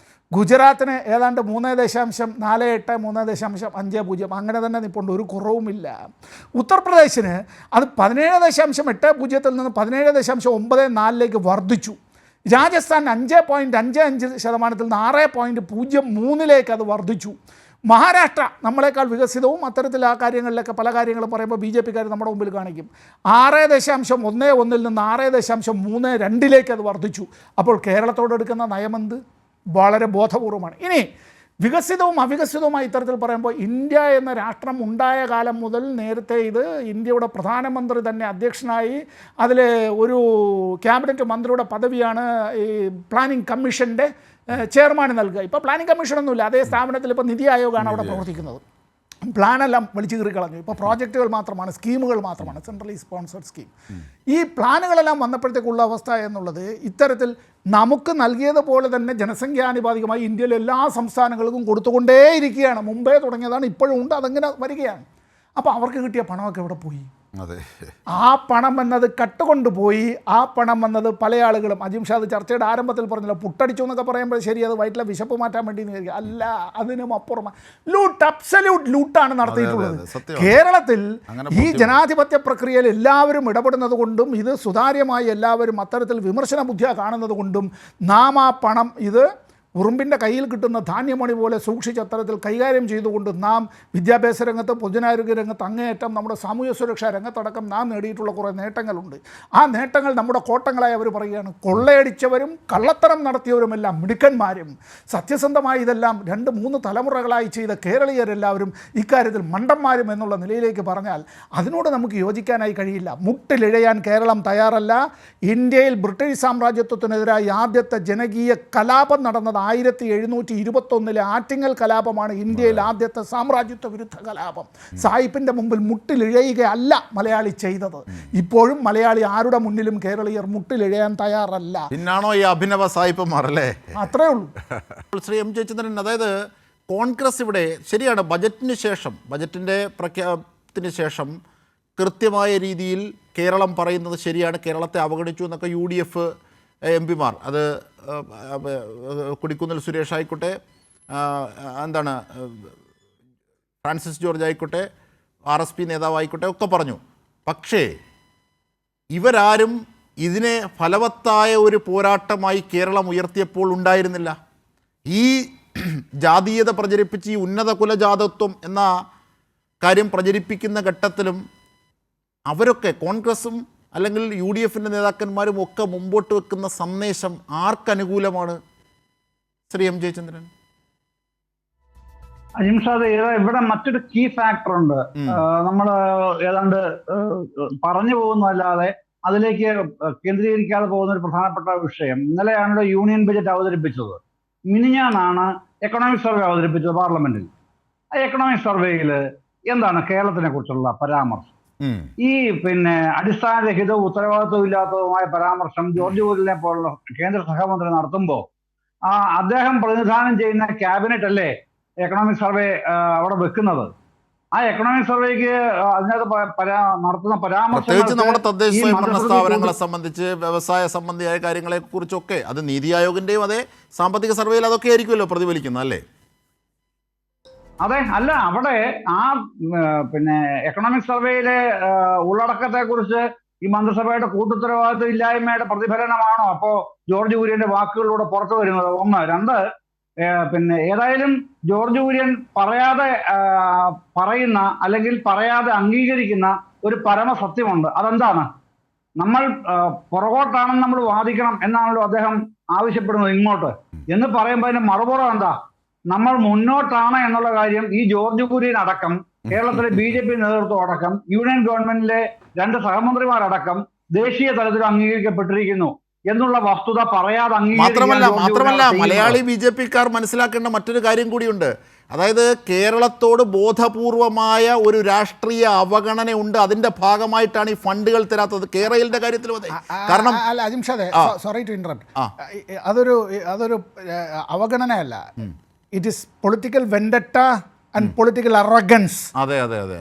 ഗുജറാത്തിന് ഏതാണ്ട് 3.48, 3.50 അങ്ങനെ തന്നെ നിൽപ്പുണ്ട്, ഒരു കുറവുമില്ല. ഉത്തർപ്രദേശിന് അത് 17.80 നിന്ന് 17.94 വർദ്ധിച്ചു. രാജസ്ഥാൻ 5.55% നിന്ന് 6.03 അത് വർദ്ധിച്ചു. മഹാരാഷ്ട്ര നമ്മളെക്കാൾ വികസിതവും അത്തരത്തിൽ ആ കാര്യങ്ങളിലൊക്കെ പല കാര്യങ്ങളും പറയുമ്പോൾ BJPക്കാർ നമ്മുടെ മുമ്പിൽ കാണിക്കും. 6.11 നിന്ന് 6.32 അത് വർദ്ധിച്ചു. അപ്പോൾ കേരളത്തോടെടുക്കുന്ന നയമെന്ത്? വളരെ ബോധപൂർവമാണ്. ഇനി വികസിതവും അവികസിതവുമായി ഇത്തരത്തിൽ പറയുമ്പോൾ ഇന്ത്യ എന്ന രാഷ്ട്രം ഉണ്ടായ കാലം മുതൽ നേരത്തെ ഇത് ഇന്ത്യയുടെ പ്രധാനമന്ത്രി തന്നെ അധ്യക്ഷനായി അതിൽ ഒരു ക്യാബിനറ്റ് മന്ത്രിയുടെ പദവിയാണ് ഈ പ്ലാനിംഗ് കമ്മീഷൻ്റെ ചെയർമാൻ നൽകുക. ഇപ്പോൾ പ്ലാനിംഗ് കമ്മീഷനൊന്നുമില്ല, അതേ സ്ഥാപനത്തിൽ ഇപ്പോൾ നിതി ആയോഗാണ് അവിടെ പ്രവർത്തിക്കുന്നത്. പ്ലാനെല്ലാം വലിച്ചു കീറി കളഞ്ഞു. ഇപ്പോൾ പ്രോജക്റ്റുകൾ മാത്രമാണ്, സ്കീമുകൾ മാത്രമാണ്, സെൻട്രലി സ്പോൺസർഡ് സ്കീം. ഈ പ്ലാനുകളെല്ലാം വന്നപ്പോഴത്തേക്കുള്ള അവസ്ഥ എന്നുള്ളത് ഇത്തരത്തിൽ നമുക്ക് നൽകിയതുപോലെ തന്നെ ജനസംഖ്യാനുപാതികമായി ഇന്ത്യയിലെ എല്ലാ സംസ്ഥാനങ്ങൾക്കും കൊടുത്തുകൊണ്ടേയിരിക്കുകയാണ്. മുമ്പേ തുടങ്ങിയതാണ്, ഇപ്പോഴും ഉണ്ട്, അതങ്ങനെ വരികയാണ്. അപ്പോൾ അവർക്ക് കിട്ടിയ പണമൊക്കെ എവിടെ പോയി? അതെ, ആ പണം എന്നത് കട്ടുകൊണ്ടുപോയി. ആ പണം വന്നത് പല ആളുകളും, അജിംഷാദ് ചർച്ചയുടെ ആരംഭത്തിൽ പറഞ്ഞല്ലോ, പുട്ടടിച്ചു എന്നൊക്കെ പറയുമ്പോൾ ശരി, അത് വയറ്റിലെ വിശപ്പ് മാറ്റാൻ വേണ്ടി അല്ല, അതിനും അപ്പുറം ലൂട്ട്, അബ്സല്യൂട്ട് ലൂട്ടാണ് നടത്തിയിട്ടുള്ളത്. കേരളത്തിൽ ഈ ജനാധിപത്യ പ്രക്രിയയിൽ എല്ലാവരും ഇടപെടുന്നത് കൊണ്ടും ഇത് സുതാര്യമായി എല്ലാവരും അത്തരത്തിൽ വിമർശന ബുദ്ധിയ കാണുന്നത് കൊണ്ടും നാം ആ പണം ഇത് ഉറുമ്പിൻ്റെ കയ്യിൽ കിട്ടുന്ന ധാന്യമണി പോലെ സൂക്ഷിച്ച് അത്തരത്തിൽ കൈകാര്യം ചെയ്തുകൊണ്ട് നാം വിദ്യാഭ്യാസ രംഗത്ത്, പൊതുജനാരോഗ്യ രംഗത്ത്, അങ്ങേയറ്റം നമ്മുടെ സാമൂഹ്യ സുരക്ഷാ രംഗത്തടക്കം നാം നേടിയിട്ടുള്ള കുറേ നേട്ടങ്ങളുണ്ട്. ആ നേട്ടങ്ങൾ നമ്മുടെ കോട്ടങ്ങളായി അവർ പറയുകയാണ്. കൊള്ളയടിച്ചവരും കള്ളത്തരം നടത്തിയവരുമെല്ലാം മിടുക്കന്മാരും സത്യസന്ധമായി ഇതെല്ലാം 2-3 തലമുറകളായി ചെയ്ത കേരളീയരെല്ലാവരും ഇക്കാര്യത്തിൽ മണ്ടന്മാരും എന്നുള്ള നിലയിലേക്ക് പറഞ്ഞാൽ അതിനോട് നമുക്ക് യോജിക്കാനായി കഴിയില്ല. മുട്ടിലിഴയാൻ കേരളം തയ്യാറല്ല. ഇന്ത്യയിൽ ബ്രിട്ടീഷ് സാമ്രാജ്യത്വത്തിനെതിരായി ആദ്യത്തെ ജനകീയ കലാപം നടന്നത് 1721 ആറ്റിങ്ങൽ കലാപമാണ്. ഇന്ത്യയിൽ ആദ്യത്തെ സാമ്രാജ്യത്വ വിരുദ്ധ കലാപം. സായിപ്പിൻ്റെ മുമ്പിൽ മുട്ടിലിഴയുകയല്ല മലയാളി ചെയ്തത്. ഇപ്പോഴും മലയാളി ആരുടെ മുന്നിലും കേരളീയർ മുട്ടിലിഴയാൻ തയ്യാറല്ല. പിന്നാണോ ഈ അഭിനവ സായിപ്പന്മാർ അല്ലേ? അത്രേ ഉള്ളൂ. ശ്രീ എം ജയചന്ദ്രൻ, അതായത് കോൺഗ്രസ് ഇവിടെ ശരിയാണ്, ബജറ്റിന് ശേഷം, ബജറ്റിൻ്റെ പ്രഖ്യാപനത്തിന് ശേഷം കൃത്യമായ രീതിയിൽ കേരളം പറയുന്നത് ശരിയാണ്, കേരളത്തെ അവഗണിച്ചു എന്നൊക്കെ UDF MP-മാർ, അത് കൊടിക്കുന്നിൽ സുരേഷ് ആയിക്കോട്ടെ, എന്താണ് ഫ്രാൻസിസ് ജോർജ് ആയിക്കോട്ടെ, RSP നേതാവായിക്കോട്ടെ ഒക്കെ പറഞ്ഞു. പക്ഷേ ഇവരാരും ഇതിനെ ഫലവത്തായ ഒരു പോരാട്ടമായി കേരളം ഉയർത്തിയപ്പോൾ ഉണ്ടായിരുന്നില്ല. ഈ ജാതീയത പ്രചരിപ്പിച്ച് ഈ ഉന്നത കുലജാതത്വം എന്ന കാര്യം പ്രചരിപ്പിക്കുന്ന ഘട്ടത്തിലും അവരൊക്കെ കോൺഗ്രസും അല്ലെങ്കിൽ UDFൻ്റെ നേതാക്കന്മാരും ഒക്കെ മുമ്പോട്ട് വെക്കുന്ന സന്ദേശം ആർക്കനുകൂലമാണ് ശ്രീ എം ജയചന്ദ്രൻ? അജിംഷാദ്, ഇവിടെ മറ്റൊരു കീ ഫാക്ടർ ഉണ്ട്. നമ്മൾ ഏതാണ്ട് പറഞ്ഞു പോകുന്നതല്ലാതെ അതിലേക്ക് കേന്ദ്രീകരിക്കാതെ പോകുന്ന ഒരു പ്രധാനപ്പെട്ട വിഷയം. ഇന്നലെയാണ് യൂണിയൻ ബജറ്റ് അവതരിപ്പിച്ചത്. മിനിഞ്ഞാന്നാണ് എക്കണോമിക് സർവേ അവതരിപ്പിച്ചത് പാർലമെന്റിൽ. ആ എക്കണോമിക് സർവേയിൽ എന്താണ് കേരളത്തിനെ കുറിച്ചുള്ള പരാമർശം? ഈ അടിസ്ഥാനരഹിതവും ഉത്തരവാദിത്വം ഇല്ലാത്തതുമായ പരാമർശം ജോർജ് കുര്യനെ പോലുള്ള കേന്ദ്ര സഹമന്ത്രി നടത്തുമ്പോൾ അദ്ദേഹം പ്രതിനിധാനം ചെയ്യുന്ന ക്യാബിനറ്റ് അല്ലേ എക്കണോമിക് സർവേ അവിടെ വെക്കുന്നത്? ആ എക്കണോമിക് സർവേക്ക് അതിനകത്ത് നടത്തുന്ന പ്രത്യേകിച്ച് നമ്മുടെ തദ്ദേശ സ്വയംഭരണ സ്ഥാപനങ്ങളെ സംബന്ധിച്ച്, വ്യവസായ സംബന്ധിയായ കാര്യങ്ങളെ കുറിച്ചൊക്കെ, അത് നീതി ആയോഗിന്റെയും അതേ സാമ്പത്തിക സർവേയിൽ അതൊക്കെ ആയിരിക്കുമല്ലോ പ്രതിഫലിക്കുന്നത് അല്ലേ? അതെ, അല്ല, അവിടെ ആ എക്കണോമിക് സർവേയിലെ ഉള്ളടക്കത്തെ കുറിച്ച് ഈ മന്ത്രിസഭയുടെ കൂട്ടുത്തരവാദിത്വ ഇല്ലായ്മയുടെ പ്രതിഫലനമാണോ അപ്പോ ജോർജ് കുര്യന്റെ വാക്കുകളിലൂടെ പുറത്തു വരുന്നത്? 1. 2, ഏതായാലും ജോർജ് കുര്യൻ പറയാതെ പറയുന്ന അല്ലെങ്കിൽ പറയാതെ അംഗീകരിക്കുന്ന ഒരു പരമസത്യമുണ്ട്. അതെന്താണ്? നമ്മൾ പുറകോട്ടാണെന്ന് നമ്മൾ വാദിക്കണം എന്നാണല്ലോ അദ്ദേഹം ആവശ്യപ്പെടുന്നത് ഇങ്ങോട്ട്. എന്ന് പറയുമ്പോൾ അതിന്റെ മറുപുറം എന്താ? നമ്മൾ മുന്നോട്ടാണ് എന്നുള്ള കാര്യം ഈ ജോർജ് കുര്യൻ അടക്കം, കേരളത്തിലെ BJP നേതൃത്വം അടക്കം, യൂണിയൻ ഗവൺമെന്റിലെ 2 സഹമന്ത്രിമാരടക്കം ദേശീയ തലത്തിൽ അംഗീകരിക്കപ്പെട്ടിരിക്കുന്നു എന്നുള്ള വസ്തുത പറയാതെ മാത്രമല്ല മലയാളി BJP-ക്കാർ മനസ്സിലാക്കേണ്ട മറ്റൊരു കാര്യം കൂടിയുണ്ട്. അതായത് കേരളത്തോട് ബോധപൂർവമായ ഒരു രാഷ്ട്രീയ അവഗണന ഉണ്ട്. അതിന്റെ ഭാഗമായിട്ടാണ് ഈ ഫണ്ടുകൾ തരാത്തത്. കേരളത്തിന്റെ കാര്യത്തിലും അതെ. കാരണം അജിംഷാദെ, സോറി ടു ഇന്ററപ്റ്റ്, അതൊരു അവഗണനയല്ല. It is political vendetta and political arrogance. അതെ,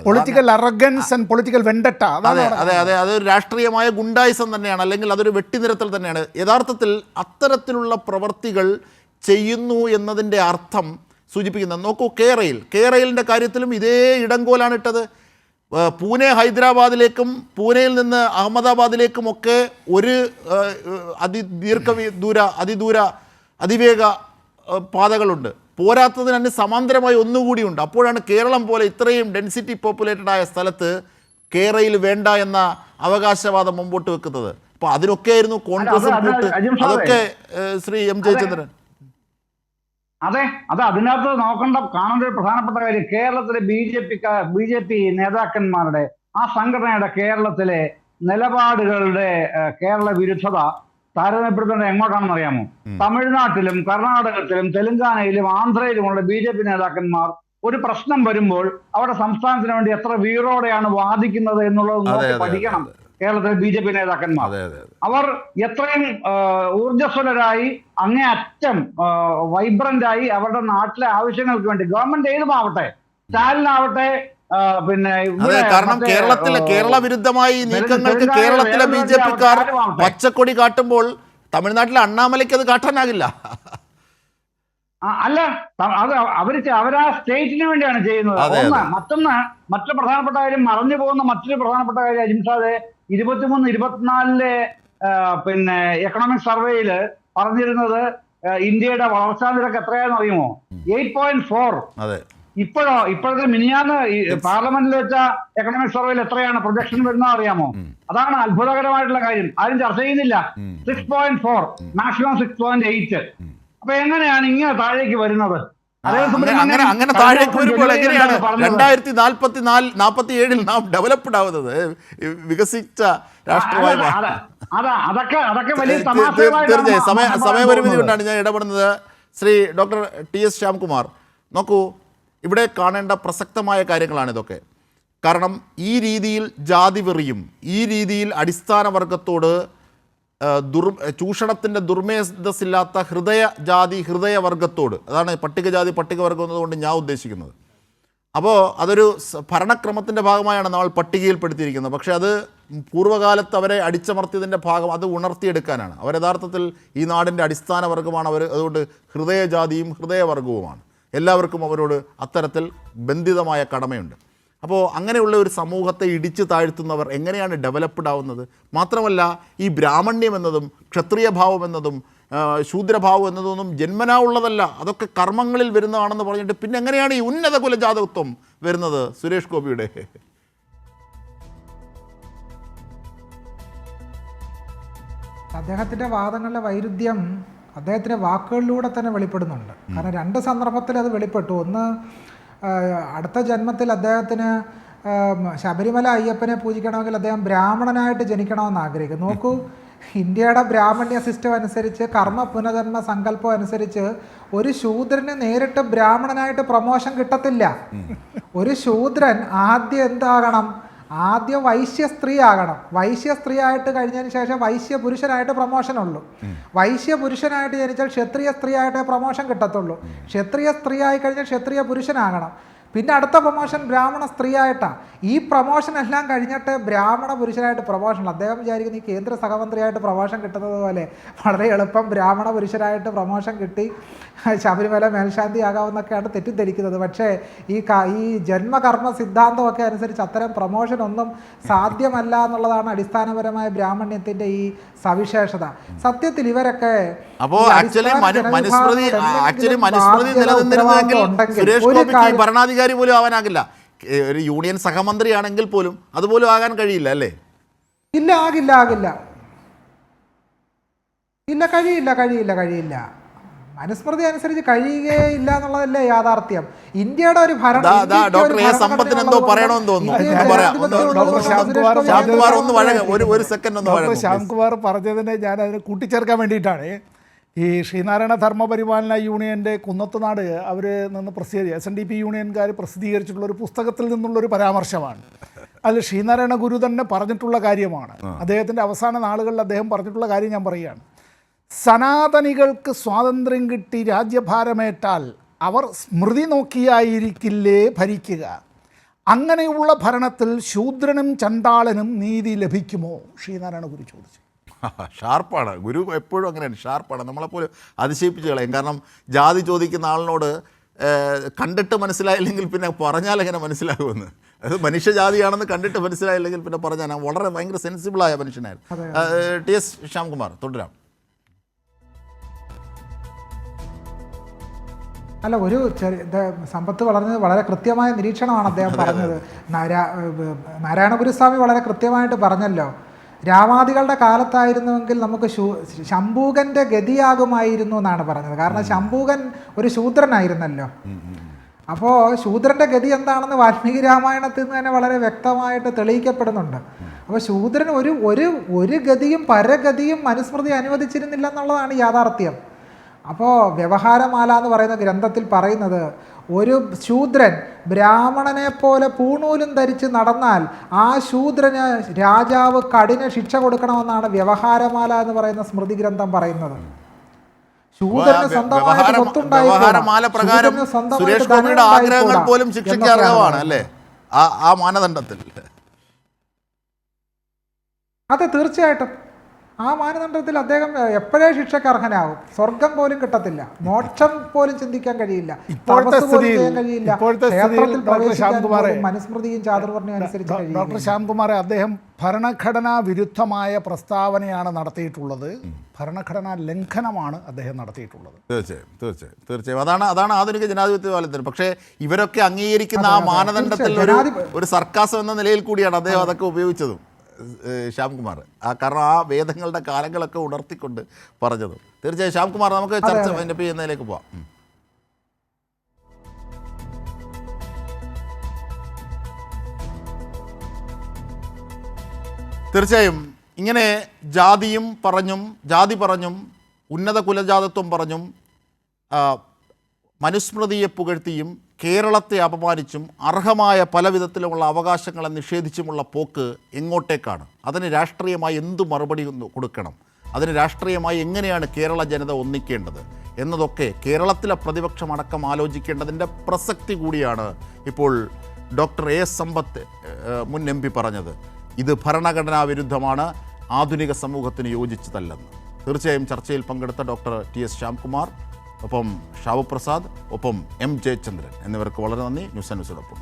political arrogance and political vendetta. അതെ, അതൊരു രാഷ്ട്രീയമായ ഗുണ്ടായിസം തന്നെയാണ്, അല്ലെങ്കിൽ അതൊരു വെട്ടിനിരത്തൽ തന്നെയാണ്. യഥാർത്ഥത്തിൽ അത്തരത്തിലുള്ള പ്രവർത്തികൾ ചെയ്യുന്നു എന്നതിൻ്റെ അർത്ഥം സൂചിപ്പിക്കുന്നത്. നോക്കൂ, കേരളിൻ്റെ കാര്യത്തിലും ഇതേ ഇടങ്കോലാണ് ഇട്ടത്. പൂനെ ഹൈദരാബാദിലേക്കും പൂനെയിൽ നിന്ന് അഹമ്മദാബാദിലേക്കുമൊക്കെ ഒരു അതിവേഗ പാതകളുണ്ട്. പോരാത്തതിന് സമാന്തരമായി ഒന്നുകൂടിയുണ്ട്. അപ്പോഴാണ് കേരളം പോലെ ഇത്രയും ഡെൻസിറ്റി പോപ്പുലേറ്റഡ് ആയ സ്ഥലത്ത് കേരളയിൽ വേണ്ട എന്ന അവകാശവാദം മുമ്പോട്ട് വെക്കുന്നത്. അപ്പോൾ അതിനൊക്കെ ആയിരുന്നു കോൺഗ്രസ് അതൊക്കെ ശ്രീ എം ജയചന്ദ്രൻ. അതെ, അതിനകത്ത് കാണേണ്ട ഒരു പ്രധാനപ്പെട്ട കാര്യം കേരളത്തിലെ BJP നേതാക്കന്മാരുടെ ആ സംഘടനയുടെ കേരളത്തിലെ നിലപാടുകളുടെ കേരള വിരുദ്ധത താരതമ്യപ്പെടുത്തേണ്ടത് എങ്ങോട്ടാണെന്ന് അറിയാമോ? തമിഴ്നാട്ടിലും കർണാടകത്തിലും തെലങ്കാനയിലും ആന്ധ്രയിലുമുള്ള BJP നേതാക്കന്മാർ ഒരു പ്രശ്നം വരുമ്പോൾ അവിടെ സംസ്ഥാനത്തിന് വേണ്ടി എത്ര വീറോടെയാണ് വാദിക്കുന്നത് എന്നുള്ളത് നോക്കി പഠിക്കണം കേരളത്തിലെ BJP നേതാക്കന്മാർ. അവർ എത്രയും ഊർജ്ജസ്വലരായി അങ്ങേയറ്റം വൈബ്രന്റ് ആയി അവരുടെ നാട്ടിലെ ആവശ്യങ്ങൾക്ക് വേണ്ടി ഗവൺമെന്റ് ഏതുമാവട്ടെ, സ്റ്റാലിനാവട്ടെ പിന്നെ അതെ, കാരണം കേരള വിരുദ്ധമായി നീക്കങ്ങൾക്ക് കേരളത്തിലെ BJP-ക്കാർ പച്ചക്കൊടി കാട്ടുമ്പോൾ തമിഴ്നാട്ടിലെ അണ്ണാമലയ്ക്ക് അത് കാട്ടാനാകില്ല. അല്ല, അത് അവരാ സ്റ്റേറ്റിന് വേണ്ടിയാണ് ചെയ്യുന്നത്. ഒന്ന്. മറ്റൊന്ന്, മറ്റു പ്രധാനപ്പെട്ട കാര്യം, മറഞ്ഞു പോകുന്ന മറ്റൊരു പ്രധാനപ്പെട്ട കാര്യം അജിംഷാദെ, 23-24 പിന്നെ എക്കണോമിക് സർവേയിൽ പറഞ്ഞിരുന്നത് ഇന്ത്യയുടെ വളർച്ചാ നിരക്ക് എത്രയാണെന്ന് അറിയുമോ? 8.4. ഇപ്പോഴത്തെ മിനിയാന്ന് പാർലമെന്റിൽ വെച്ച എക്കണോമിക് സർവേയിൽ എത്രയാണ് പ്രൊജക്ഷൻ വരുന്നത് അറിയാമോ? അതാണ് അത്ഭുതകരമായിട്ടുള്ള കാര്യം. ആരും ചർച്ച ചെയ്യുന്നില്ല. 6.4, മാക്സിമം 6.8. അപ്പൊ എങ്ങനെയാണ് ഇങ്ങനെ താഴേക്ക് വരുന്നത്? അങ്ങനെ താഴേക്ക് വരുമ്പോൾ എങ്ങനെയാണ് 2047 നാം ഡെവലപ്ഡ് ആവുന്നത്, വികസിച്ച രാഷ്ട്രമായി? തീർച്ചയായും സമയപരിമിതി കൊണ്ടാണ് ഞാൻ ഇടപെടുന്നത്. ശ്രീ ഡോക്ടർ TS ശ്യാംകുമാർ, നോക്കൂ, ഇവിടെ കാണേണ്ട പ്രസക്തമായ കാര്യങ്ങളാണ് ഇതൊക്കെ. കാരണം ഈ രീതിയിൽ ജാതി വെറിയും ഈ രീതിയിൽ അടിസ്ഥാന വർഗത്തോട് ചൂഷണത്തിൻ്റെ ദുർമേധസ്സില്ലാത്ത ഹൃദയവർഗത്തോട്, അതാണ് പട്ടികജാതി പട്ടികവർഗം എന്നതുകൊണ്ട് ഞാൻ ഉദ്ദേശിക്കുന്നത്. അപ്പോൾ അതൊരു ഭരണക്രമത്തിൻ്റെ ഭാഗമായാണ് നമ്മൾ പട്ടികയിൽപ്പെടുത്തിയിരിക്കുന്നത്. പക്ഷേ അത് പൂർവ്വകാലത്ത് അവരെ അടിച്ചമർത്തിയതിൻ്റെ ഭാഗം അത് ഉണർത്തിയെടുക്കാനാണ്. അവർ യഥാർത്ഥത്തിൽ ഈ നാടിൻ്റെ അടിസ്ഥാന വർഗമാണ് അവർ. അതുകൊണ്ട് ഹൃദയജാതിയും ഹൃദയവർഗവുമാണ്. എല്ലാവർക്കും അവരോട് അത്തരത്തിൽ ബന്ധിതമായ കടമയുണ്ട്. അപ്പോൾ അങ്ങനെയുള്ള ഒരു സമൂഹത്തെ ഇടിച്ചു താഴ്ത്തുന്നവർ എങ്ങനെയാണ് ഡെവലപ്ഡ് ആവുന്നത്? മാത്രമല്ല, ഈ ബ്രാഹ്മണ്യം എന്നതും ക്ഷത്രിയഭാവം എന്നതും ശൂദ്രഭാവം എന്നതൊന്നും ജന്മനാ ഉള്ളതല്ല, അതൊക്കെ കർമ്മങ്ങളിൽ വരുന്നതാണെന്ന് പറഞ്ഞിട്ട് പിന്നെ എങ്ങനെയാണ് ഈ ഉന്നത കുലജാതത്വം വരുന്നത്? സുരേഷ് ഗോപിയുടെ അദ്ദേഹത്തിൻ്റെ വാദങ്ങളുടെ വൈരുദ്ധ്യം അദ്ദേഹത്തിൻ്റെ വാക്കുകളിലൂടെ തന്നെ വെളിപ്പെടുന്നുണ്ട്. കാരണം രണ്ട് സന്ദർഭത്തിൽ അത് വെളിപ്പെട്ടു. ഒന്ന്, അടുത്ത ജന്മത്തിൽ അദ്ദേഹത്തിന് ശബരിമല അയ്യപ്പനെ പൂജിക്കണമെങ്കിൽ അദ്ദേഹം ബ്രാഹ്മണനായിട്ട് ജനിക്കണമെന്ന് ആഗ്രഹിക്കും. നോക്കൂ, ഇന്ത്യയുടെ ബ്രാഹ്മണ്യ സിസ്റ്റം അനുസരിച്ച്, കർമ്മ പുനർജന്മ സങ്കല്പം അനുസരിച്ച് ഒരു ശൂദ്രന് നേരിട്ട് ബ്രാഹ്മണനായിട്ട് പ്രമോഷൻ കിട്ടത്തില്ല. ഒരു ശൂദ്രൻ ആദ്യം എന്താകണം? ആദ്യം വൈശ്യ സ്ത്രീ ആകണം. വൈശ്യ സ്ത്രീ ആയിട്ട് കഴിഞ്ഞതിന് ശേഷം വൈശ്യ പുരുഷനായിട്ട് പ്രമോഷൻ ഉള്ളൂ. വൈശ്യ പുരുഷനായിട്ട് ജനിച്ചാൽ ക്ഷത്രിയ സ്ത്രീ ആയിട്ടേ പ്രമോഷൻ കിട്ടത്തുള്ളൂ. ക്ഷത്രിയ സ്ത്രീ ആയി കഴിഞ്ഞാൽ ക്ഷത്രിയ പുരുഷനാകണം. പിന്നെ അടുത്ത പ്രൊമോഷൻ ബ്രാഹ്മണ സ്ത്രീ ആയിട്ടാണ്. ഈ പ്രൊമോഷൻ എല്ലാം കഴിഞ്ഞിട്ട് ബ്രാഹ്മണ പുരുഷനായിട്ട് പ്രൊമോഷൻ. അദ്ദേഹം വിചാരിക്കുന്ന ഈ കേന്ദ്ര സഹമന്ത്രിയായിട്ട് പ്രൊമോഷൻ കിട്ടുന്നത് പോലെ വളരെ എളുപ്പം ബ്രാഹ്മണ പുരുഷനായിട്ട് പ്രൊമോഷൻ കിട്ടി ശബരിമല മേൽശാന്തി ആകാമെന്നൊക്കെയാണ് തെറ്റിദ്ധരിക്കുന്നത്. പക്ഷേ ഈ ജന്മകർമ്മ സിദ്ധാന്തമൊക്കെ അനുസരിച്ച് അത്തരം പ്രൊമോഷൻ ഒന്നും സാധ്യമല്ല എന്നുള്ളതാണ് അടിസ്ഥാനപരമായ ബ്രാഹ്മണ്യത്തിൻ്റെ ഈ സവിശേഷത. സത്യത്തിൽ ഇവരൊക്കെ ഭരണാധികാരി പോലും ആവാനാകില്ല. ഒരു യൂണിയൻ സഹമന്ത്രിയാണെങ്കിൽ പോലും അതുപോലും ആകാൻ കഴിയില്ല, അല്ലേ? ഇല്ല, കഴിയില്ല. മനുസ്മൃതി അനുസരിച്ച് കഴിയുകയില്ല എന്നുള്ളതല്ലേ യാഥാർത്ഥ്യം. ഇന്ത്യയുടെ ഒരു ശ്യാംകുമാർ പറഞ്ഞതിനെ ഞാൻ അതിന് കൂട്ടിച്ചേർക്കാൻ വേണ്ടിയിട്ടാണ്. ഈ ശ്രീനാരായണ ധർമ്മപരിപാലന യൂണിയൻ്റെ കുന്നത്തുനാട് അവർ നിന്ന് SNDP യൂണിയൻകാർ പ്രസിദ്ധീകരിച്ചിട്ടുള്ളൊരു പുസ്തകത്തിൽ നിന്നുള്ളൊരു പരാമർശമാണ്. അതിൽ ശ്രീനാരായണ ഗുരു തന്നെ പറഞ്ഞിട്ടുള്ള കാര്യമാണ്. അദ്ദേഹത്തിൻ്റെ അവസാന നാളുകളിൽ അദ്ദേഹം പറഞ്ഞിട്ടുള്ള കാര്യം ഞാൻ പറയുകയാണ്. സനാതനികൾക്ക് സ്വാതന്ത്ര്യം കിട്ടി രാജ്യഭാരമേറ്റാൽ അവർ സ്മൃതി നോക്കിയായിരിക്കില്ലേ ഭരിക്കുക. അങ്ങനെയുള്ള ഭരണത്തിൽ ശൂദ്രനും ചണ്ടാളനും നീതി ലഭിക്കുമോ? ശ്രീനാരായണ ഗുരു ചോദിച്ചു. ഷാർപ്പാണ് ഗുരു, എപ്പോഴും അങ്ങനെയാണ്, ഷാർപ്പാണ്. നമ്മളെപ്പോലും അതിശയിപ്പിച്ച് കളയും. കാരണം ജാതി ചോദിക്കുന്ന ആളിനോട് കണ്ടിട്ട് മനസ്സിലായില്ലെങ്കിൽ പിന്നെ പറഞ്ഞാൽ എങ്ങനെ മനസ്സിലാകുമെന്ന്. അത് മനുഷ്യജാതിയാണെന്ന് കണ്ടിട്ട് മനസ്സിലായില്ലെങ്കിൽ പിന്നെ പറഞ്ഞാൽ വളരെ ഭയങ്കര സെൻസിബിളായ മനുഷ്യനായിരുന്നു. TS ശ്യാംകുമാർ, തുടരാം. അല്ല, ഒരു സമ്പത്ത് വളർന്നത് വളരെ കൃത്യമായ നിരീക്ഷണമാണ് അദ്ദേഹം പറഞ്ഞത്. നാരായണ ഗുരുസ്വാമി വളരെ കൃത്യമായിട്ട് പറഞ്ഞല്ലോ, രാമാദികളുടെ കാലത്തായിരുന്നുവെങ്കിൽ നമുക്ക് ശംഭൂകൻ്റെ ഗതിയാകുമായിരുന്നു എന്നാണ് പറഞ്ഞത്. കാരണം ശംഭൂകൻ ഒരു ശൂദ്രനായിരുന്നല്ലോ. അപ്പോൾ ശൂദ്രൻ്റെ ഗതി എന്താണെന്ന് വാൽമീകി രാമായണത്തിൽ നിന്ന് തന്നെ വളരെ വ്യക്തമായിട്ട് തെളിയിക്കപ്പെടുന്നുണ്ട്. അപ്പോൾ ശൂദ്രന് ഒരു ഗതിയും പരഗതിയും മനുസ്മൃതി അനുവദിച്ചിരുന്നില്ല എന്നുള്ളതാണ് യാഥാർത്ഥ്യം. അപ്പോൾ വ്യവഹാരമാല എന്ന് പറയുന്ന ഗ്രന്ഥത്തിൽ പറയുന്നത്, ഒരു ശൂദ്രൻ ബ്രാഹ്മണനെ പോലെ പൂണൂലും ധരിച്ച് നടന്നാൽ ആ ശൂദ്രന് രാജാവ് കഠിന ശിക്ഷ കൊടുക്കണമെന്നാണ് വ്യവഹാരമാല എന്ന് പറയുന്ന സ്മൃതി ഗ്രന്ഥം പറയുന്നത്. ശൂദ്രന് സ്വന്തമായിട്ട് ആഗ്രഹങ്ങൾ പോലും ശിക്ഷയ്ക്ക് അർഹമാണ്, അല്ലേ? ആ മാനദണ്ഡത്തിൽ? അതെ, തീർച്ചയായിട്ടും ആ മാനദണ്ഡത്തിൽ അദ്ദേഹം എപ്പോഴേ ശിക്ഷയ്ക്ക് അർഹനാവും. സ്വർഗം പോലും കിട്ടത്തില്ല, മോക്ഷം പോലും ചിന്തിക്കാൻ കഴിയില്ല, തപസ് പോലും ചെയ്യാൻ കഴിയില്ല, ക്ഷേത്രത്തിൽ പ്രവേശിക്കാൻ പോലും മനുസ്മൃതിയും ചാതുർവർണ്ണയും അനുസരിച്ച് കഴിയില്ല. ഡോക്ടർ ശ്യാംകുമാറെ, അദ്ദേഹം ഭരണഘടനാ വിരുദ്ധമായ പ്രസ്താവനയാണ് നടത്തിയിട്ടുള്ളത്, ഭരണഘടനാ ലംഘനമാണ് അദ്ദേഹം നടത്തിയിട്ടുള്ളത്. തീർച്ചയായും അതാണ് ആധുനിക ജനാധിപത്യ കാലത്തിന്. പക്ഷേ ഇവരൊക്കെ അംഗീകരിക്കുന്ന ആ മാനദണ്ഡത്തിൽ ഒരു സർക്കാസം എന്ന നിലയിൽ കൂടിയാണ് അദ്ദേഹം അതൊക്കെ ഉപയോഗിച്ചതും ശ്യാംകുമാർ. കാരണം ആ വേദങ്ങളുടെ കാലങ്ങളൊക്കെ ഉണർത്തിക്കൊണ്ട് പറഞ്ഞത്. തീർച്ചയായും ശ്യാംകുമാർ, നമുക്ക് ചർച്ച വൈൻഡപ്പ് ചെയ്യുന്നതിലേക്ക് പോവാം. തീർച്ചയായും ഇങ്ങനെ ജാതി പറഞ്ഞും ഉന്നത കുലജാതത്വം പറഞ്ഞും മനുസ്മൃതിയെ പുകഴ്ത്തിയും കേരളത്തെ അപമാനിച്ചും അർഹമായ പല വിധത്തിലുമുള്ള അവകാശങ്ങളെ നിഷേധിച്ചുമുള്ള പോക്ക് എങ്ങോട്ടേക്കാണ്? അതിന് രാഷ്ട്രീയമായി എന്തു മറുപടി കൊടുക്കണം? അതിന് രാഷ്ട്രീയമായി എങ്ങനെയാണ് കേരള ജനത ഒന്നിക്കേണ്ടത് എന്നതൊക്കെ കേരളത്തിലെ പ്രതിപക്ഷമടക്കം ആലോചിക്കേണ്ടതിൻ്റെ പ്രസക്തി കൂടിയാണ് ഇപ്പോൾ ഡോക്ടർ എ സമ്പത്ത് മുൻ MP പറഞ്ഞത്. ഇത് ഭരണഘടനാ വിരുദ്ധമാണ്, ആധുനിക സമൂഹത്തിന് യോജിച്ചതല്ലെന്ന്. തീർച്ചയായും ചർച്ചയിൽ പങ്കെടുത്ത ഡോക്ടർ TS ശ്യാംകുമാർ, ഒപ്പം ഷാവു പ്രസാദ്, ഒപ്പം M ജയചന്ദ്രൻ എന്നിവർക്ക് വളരെ നന്ദി. News and ന്യൂസിനോടൊപ്പം.